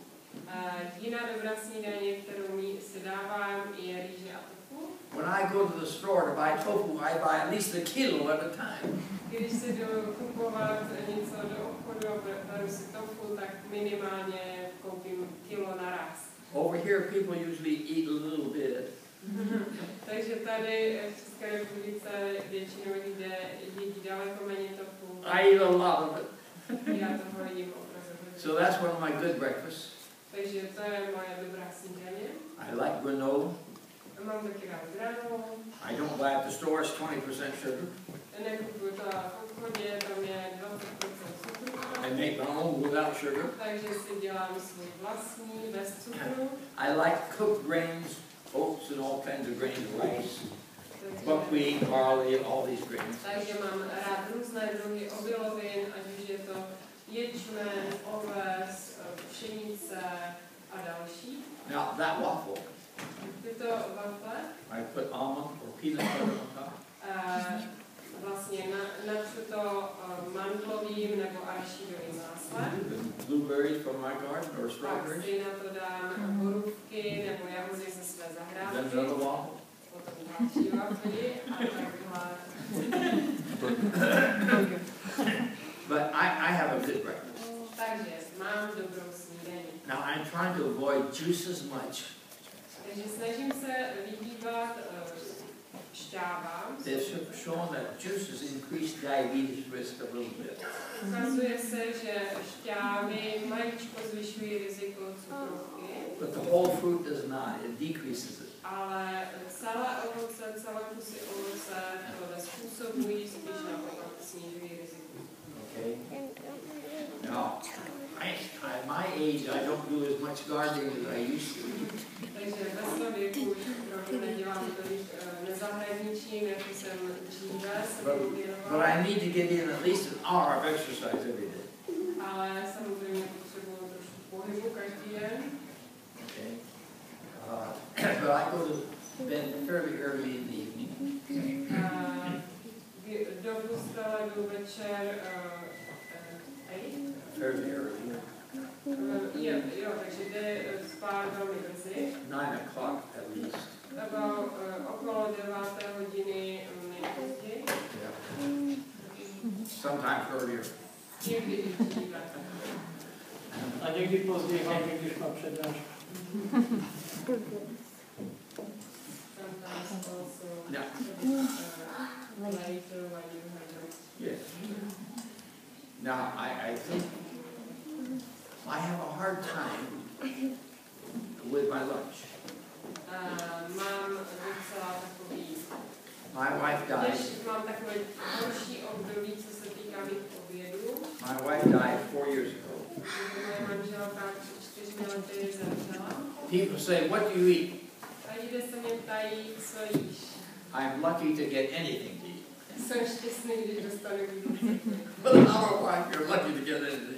Jiná dobrá snídaně, kterou si dávám, je rýže a tofu. When I go to the store to buy tofu, I buy at least a kilo at a time. Když si jdu kupovat něco do obchodu a beru si tofu, tak minimálně koupím kilo naraz. Over here, people usually eat a little bit. Takže tady v České republice většinou lidé jedí daleko méně tofu. I eat a lot of it. Já toho jedím opravdu. So that's one of my good breakfasts. Takže to je moje dobrá snídaně. I like granola. Mám taky rád granola. I don't buy at the store, it's 20% sugar. Nekupuju to v obchodě, tam je 20% cukru. I make my own without sugar. Takže si dělám svůj vlastní, bez cukru. I like cooked grains, oats and all kinds of grains, rice, buckwheat, barley, all these grains. Takže mám rád různé druhy obilovin, ať už je to ječmen, oves, pšenice a další. Now that waffle, Tyto wafle I put almond or peanut butter on top. Vlastně natřu to mandlovým nebo arašidovým máslem. Blueberries from my garden or Pak strawberries. si na to dám borůvky nebo jahody ze své Then zahrádky. another waffle. Potom další wafly a takhle. But I have a good breakfast. Takže mám dobrou snídaní. Now I'm trying to avoid juices much. Takže snažím se vyhýbat šťávám. They've shown that juices increase diabetes risk a little bit. Ukazuje se, že šťávy maličko zvyšují riziko cukrovky. But the whole fruit does not. It decreases it. Ale celé ovoce, celé kusy ovoce to nezpůsobují, spíš naopak snižují riziko. Okay. Now, At my age, I don't do as much gardening as I used to. Takže ve svém věku už opravdu nedělám tolik nezahradničím, jako jsem dříve se tomu věnovala. But I need to get in at least an hour of exercise every day. Ale samozřejmě potřebuju trošku pohybu každý den. Okay. But I go to bed fairly early in the evening. Do postele jdu večer Fairly early. Jo, takže jde spát velmi brzy. 9 o'clock at least. Nebo okolo 9. hodiny nejpozději. Yeah. Sometimes earlier. Někdy dříve. A někdy později, hlavně když má přednášku. Sometimes also Yeah. later when you have Yes. Now, I think I have a hard time with my lunch. mám docela takový, My wife died. mám takové horší období, co se týká mých obědů. My wife died 4 years ago. Moje manželka před 4 lety zemřela. People say, "What do you eat?" A lidé se mě ptají, co jíš. I'm lucky to get anything to eat. Jsem šťastný, když dostanu jídlo. But I'm a wife, you're lucky to get anything.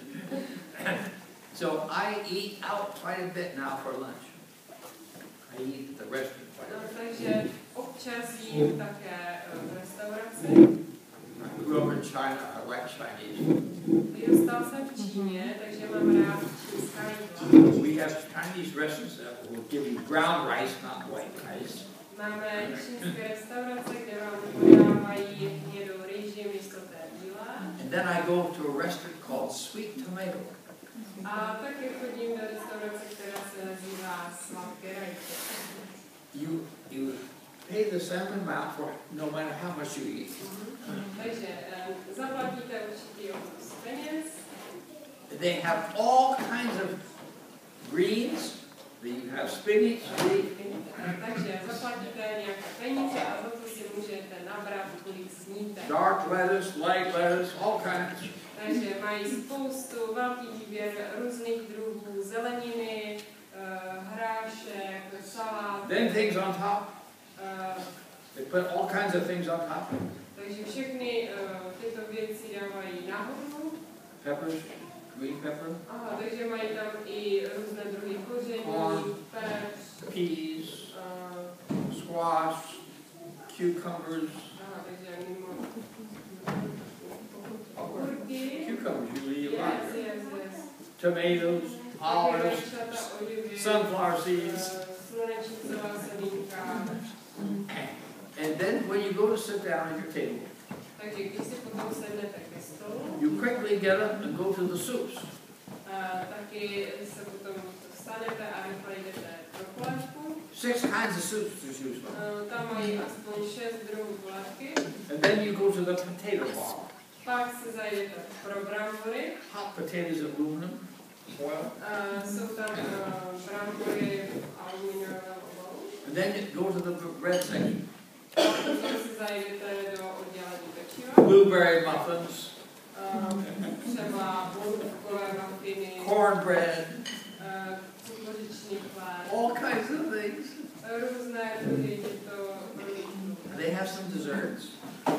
So I eat out quite a bit now for lunch. I eat at the restaurant quite a bit. Takže občas jím také v restauraci. I grew up in China, I like Chinese. Vyrůstal jsem v Číně, takže mám rád čínská jídla. We have Chinese restaurants that will give you ground rice, not white rice. Máme čínské restaurace, kde vám podávají hnědou rýži místo té bílé. And then I go to a restaurant called Sweet Tomato. A taky chodím do restaurace, která se nazývá Sladké rajče. You pay the same amount for no matter how much you eat. Takže zaplatíte určitý obnos peněz. They have all kinds of greens. You have spinach. Takže zaplatíte nějaké peníze a za to si můžete nabrat, kolik sníte. Dark lettuce, light lettuce, all kinds. Takže mají spoustu, velký výběr různých druhů zeleniny, hrášek, salát. Then things on top. They put all kinds of things on top. Takže všechny tyto věci dávají nahoru. Peppers, green pepper. Aha, takže mají tam i různé druhy koření, pepř, peas, squash, cucumbers. aha, takže mimo okurky. Cucumbers usually you Yes, like. yes. Tomatoes, olives, sunflower seeds. Slunečnicová semínka. And then when you go to sit down at your table, Takže když si potom sednete ke stolu, you quickly get up and go to the soups. taky se potom vstanete a rychle jdete do polévku. 6 kinds of soups there's usually. Tam mají aspoň 6 druhů polévky. And then you go to the potato bar. Pak se zajdete pro brambory. Hot potatoes in aluminum foil. Jsou tam brambory v aluminiovém obalu. And then you go to the bread section. Potom se zajdete do oddělení pečiva. Blueberry muffins, Třeba borůvkové muffiny. cornbread, Cukrořičný chléb. all kinds of things. Různé druhy těchto produktů. They have some desserts.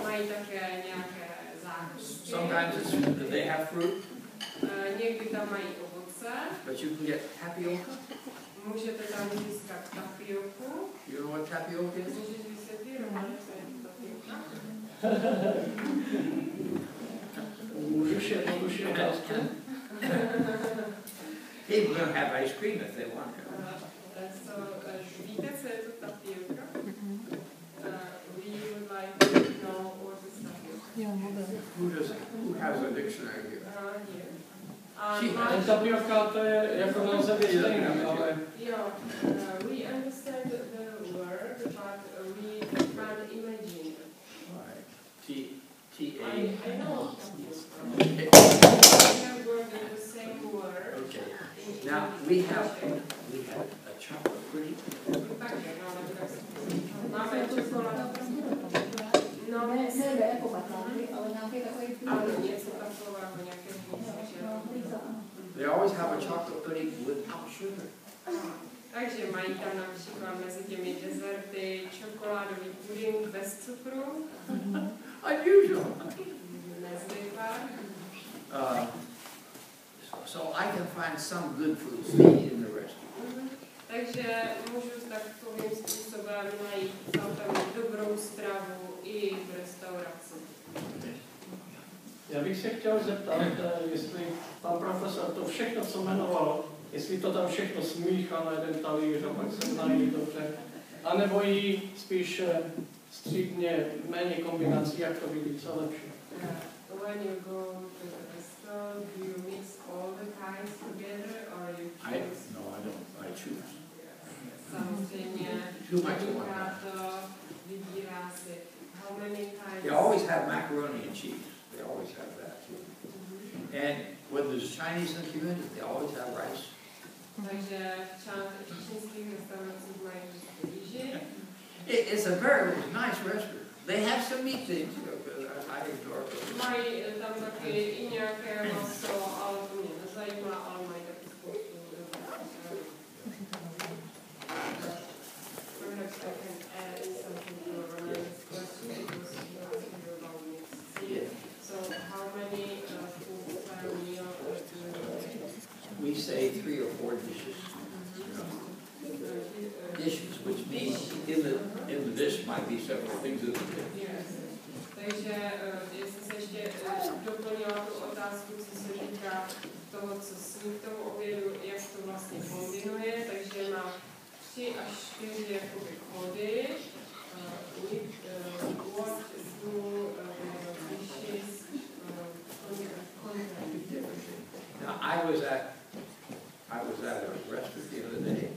Mají také nějaké zákusky. Sometimes they have fruit, Někdy tam mají ovoce. but you can get tapioca. Můžete tam získat tapioku. You know what tapioca is? Můžeš vysvětlit, Romane, co je tapioka? Můžeš jednoduše otázku? People can have ice cream if they want to. Víte, co je to tapioka? We would like to know what is tapioka. Who has a dictionary here? Here. Ale tapioka to je jako název stejný, ale... Jo, we understand the word, but we can't imagine. Right. T-A. I know. Okay. We are working the same word. Okay. Now we have a chocolate pretty. Máme čokoládu. No, Ne jako batáky, ale nějaký takový ale něco takového, nějaké hnízče. They all always have a chocolate pudding without sugar. Takže mají tam například mezi těmi dezerty čokoládový puding bez cukru. Unusual. Nezvyklá. So I can find some good foods to eat in the restaurant. Takže můžu takovým způsobem najít celkem dobrou stravu i v restauraci. Já bych se chtěl zeptat, jestli pan profesor to všechno, co jmenoval, jestli to tam všechno smíchá na jeden talíř a pak se znají dobře, anebo jí spíš střídně méně kombinací, jak to vidí, co lepší. When you go to the restaurant, do you mix all the kinds together or you choose? No, I don't. I choose. Samozřejmě, vybírá to, vybírá si. How many kinds? They always have macaroni and cheese. They always have that too. And when there's Chinese in the community, they always have rice. Takže v čínských restauracích mají rýži. It's a very nice restaurant. They have some meat things. I enjoy it. Mají tam taky i nějaké maso, ale to mě nezajímá, ale mají taky spoustu. Perhaps I can add something to Ronald's question because he asked you about mixed food. So how many foods per meal do you make? We say 3 or 4 dishes. Dishes, which means in the dish might be several things in the dish. Yes. Takže jestli se ještě doplnila tu otázku, co se týká toho, co sní k tomu obědu, jak to vlastně kombinuje, takže má 3 až 4 jakoby chody, what, food, dishes, Now I was at a restaurant the other day.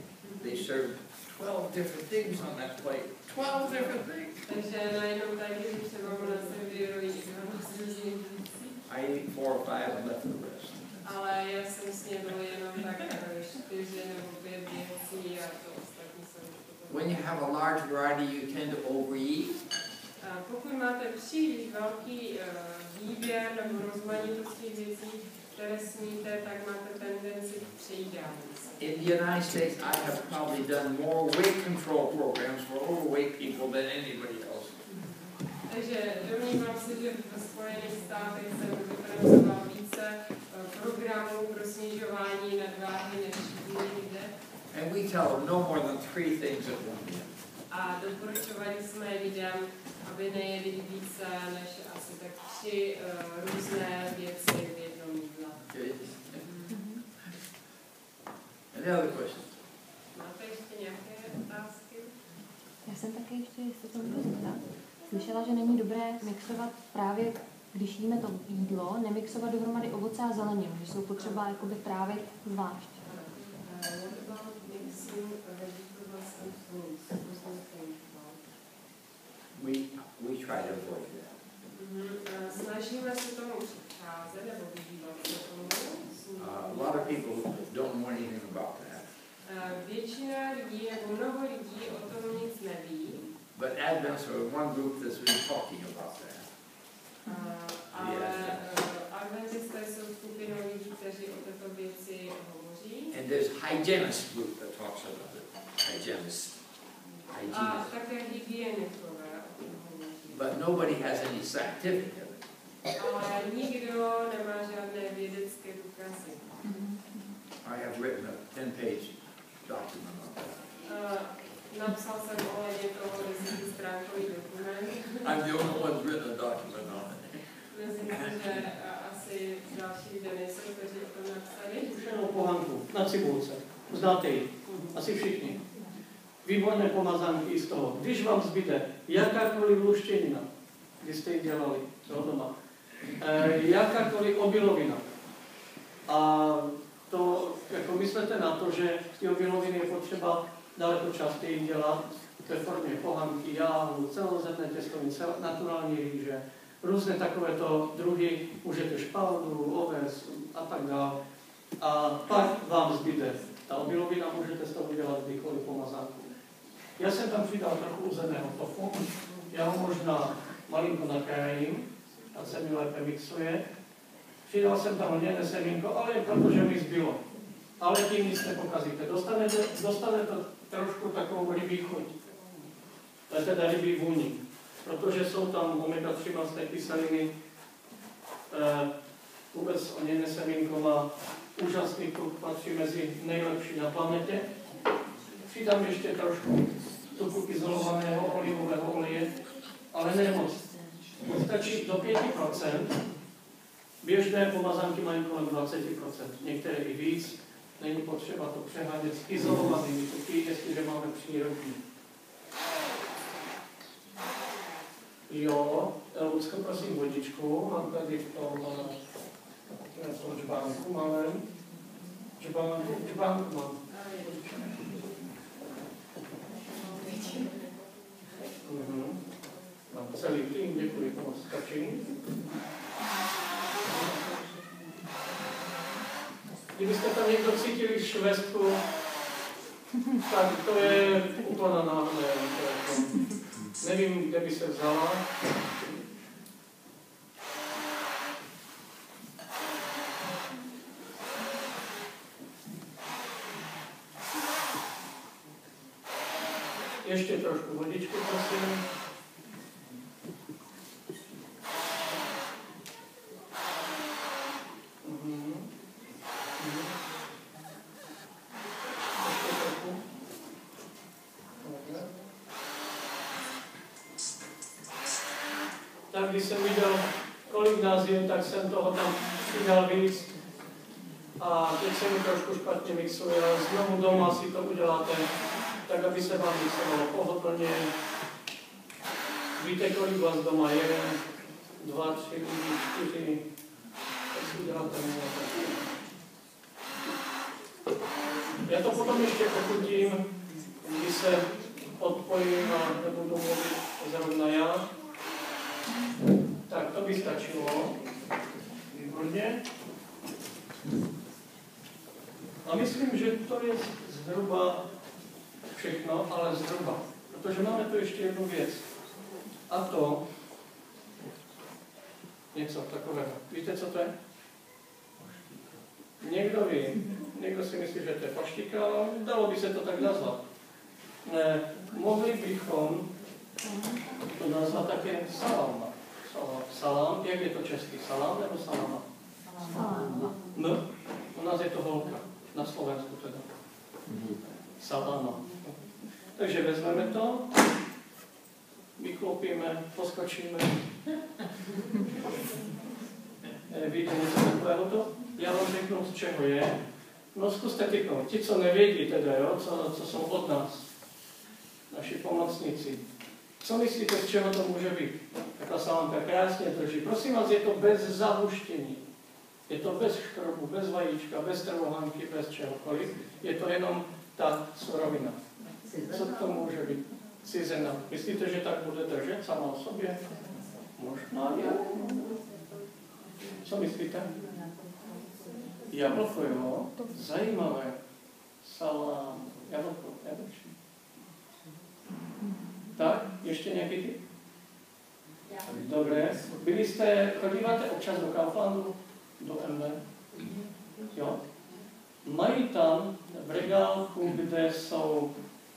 They served 12 different things on that plate. 12 different things. Takže najednou tady třeba na servírují 12 různých věcí. I ate 4 or 5 and left the rest. Ale já jsem snědl jenom tak 4 nebo 5 věcí a to ostatní jsem When you have a large variety, you tend to overeat. Pokud máte příliš velký výběr nebo rozmanitost těch věcí, které sníte, tak máte tendenci k přejídání. In the United States, I have probably done more weight control programs for overweight people than anybody else. Takže domnívám se, že ve Spojených státech jsem vypracoval více programů pro snižování nadváhy než jiní lidé. And we tell them no more than 3 things at one time. A doporučovali jsme lidem, aby nejedli více než asi tak 3 různé věci v jednom jídle. Any other questions? Máte ještě nějaké otázky? Já jsem taky ještě, jestli to můžu zeptat, slyšela, že není dobré mixovat právě, když jíme to jídlo, nemixovat dohromady ovoce a zeleninu, že jsou potřeba jakoby trávit zvlášť. We try to avoid that. Snažíme se tomu předcházet nebo vyhýbat se tomu. A lot of people don't know anything about that. Většina lidí nebo mnoho lidí o tom nic neví. But Adventists are one group that's been talking about that. Ale adventisté jsou skupinou lidí, kteří o této věci hovoří. And there's hygienist group that talks about it. Hygienist. A také hygienikové o tom hovoří. But nobody has any scientific evidence. Ale nikdo nemá žádné vědecké důkazy. I have written a 10-page document on that. Napsal jsem ohledně toho 10stránkový dokument. I'm the only one who's written a document on it. Myslím, že asi další lidé nejsou, kteří o tom napsali. Už jenom pohanku na cibulce. Znáte ji? Asi všichni. Výborné pomazánky z toho. Když vám zbyde jakákoliv luštěnina, kdy jste ji dělali, co doma, jakákoliv obilovina. A to jako myslete na to, že ty obiloviny je potřeba daleko častěji dělat ve formě pohanky, jáhlu, celozemné těstoviny, naturální rýže, různé takovéto druhy, můžete špaldu, oves a tak dále. A pak vám zbyde ta obilovina, můžete z toho udělat kdykoliv pomazánku. Já jsem tam přidal trochu uzeného tofu, já ho možná malinko nakrájím, a se mi lépe mixuje. Přidal jsem tam lněné semínko, ale jen proto, že mi zbylo. Ale tím nic nepokazíte. Dostanete trošku takovou rybí chuť. To je teda rybí vůni. Protože jsou tam omega-3 mastné kyseliny. Vůbec lněné semínko má úžasný tuk, patří mezi nejlepší na planetě. Přidám ještě trošku tuku izolovaného olivového oleje, ale ne moc. Stačí do 5%. Běžné pomazánky mají kolem 20%, některé i víc. Není potřeba to přehánět s izolovanými tuky, jestliže máme přírodní. Jo, Lucko, prosím vodičku, mám tady v tom čbánku malém. Čbánku mám. Mám celý tým, děkuji, moc stačí. Kdybyste tam někdo cítili švestku, tak to je úplná náhle. Nevím, kde by se vzala. Ještě trošku vodičky, prosím. Tak když jsem viděl, kolik nás je, tak jsem toho tam přidal víc. A teď se mi trošku špatně mixuje, ale znovu doma si to uděláte, tak aby se vám mixovalo pohodlně. Víte, kolik vás doma je? 2, 3, 4. Tak si uděláte nějaké. Já to potom ještě pochutím, když se odpojím a nebudu mluvit zrovna já. Tak, to by stačilo. Výborně. A myslím, že to je zhruba všechno, ale zhruba. Protože máme tu ještě jednu věc. A to něco takového. Víte, co to je? Někdo ví. Někdo si myslí, že to je paštika, ale dalo by se to tak nazvat. Mohli bychom to nazvat také salama. Salám, jak je to český? Salám nebo salama? Salama. U nás je to holka, na Slovensku teda. Salama. Takže vezmeme to, vyklopíme, poskočíme. Víte něco takového to? Já vám řeknu, z čeho je. No zkuste typnout. Ti, co nevědí teda, jo, co jsou od nás, naši pomocníci. Co myslíte, z čeho to může být? Taková salámka krásně drží. Prosím vás, je to bez zahuštění. Je to bez škrobu, bez vajíčka, bez trvohanky, bez čehokoliv. Je to jenom ta surovina. Co to může být? Cizena. Myslíte, že tak bude držet sama o sobě? Možná je. Co myslíte? Jablko, jo? Zajímavé. Salám. Jablko. Tak, ještě nějaký typ? Dobré. Chodíváte občas do Kauflandu? Do MV? Jo? Mají tam v regálku, kde jsou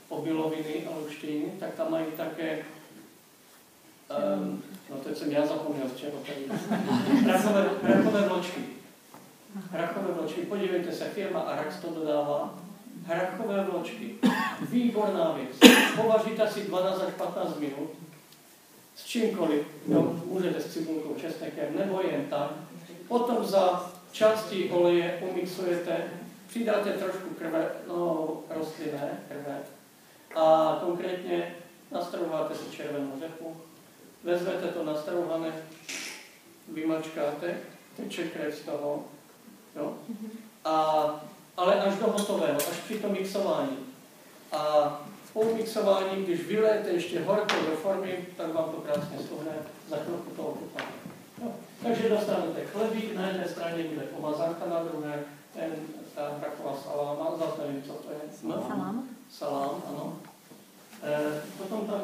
obiloviny a luštiny, tak tam mají také, no teď jsem já zapomněl, z čeho tady. Hrachové vločky. Hrachové vločky. Podívejte se, firma Arax to dodává. Hrachové vločky. Výborná věc. Povaříte si 12 až 15 minut. S čímkoliv. No, můžete s cibulkou, česnekem, nebo jen tak. Potom za části oleje umixujete, přidáte trošku krve, no rostlinné krve. A konkrétně nastrouháte si červenou řepu. Vezmete to nastrouhané, vymačkáte, teče krev z toho. Jo? Ale až do hotového, až při tom mixování. A po mixování, když vylijete ještě horko do formy, tak vám to krásně stuhne, za chvilku to ochutnáte. Takže dostanete chlebík, na jedné straně bude pomazánka, na druhé ta taková saláma, zase nevím, co to je. Salám? Salám, ano. Potom tam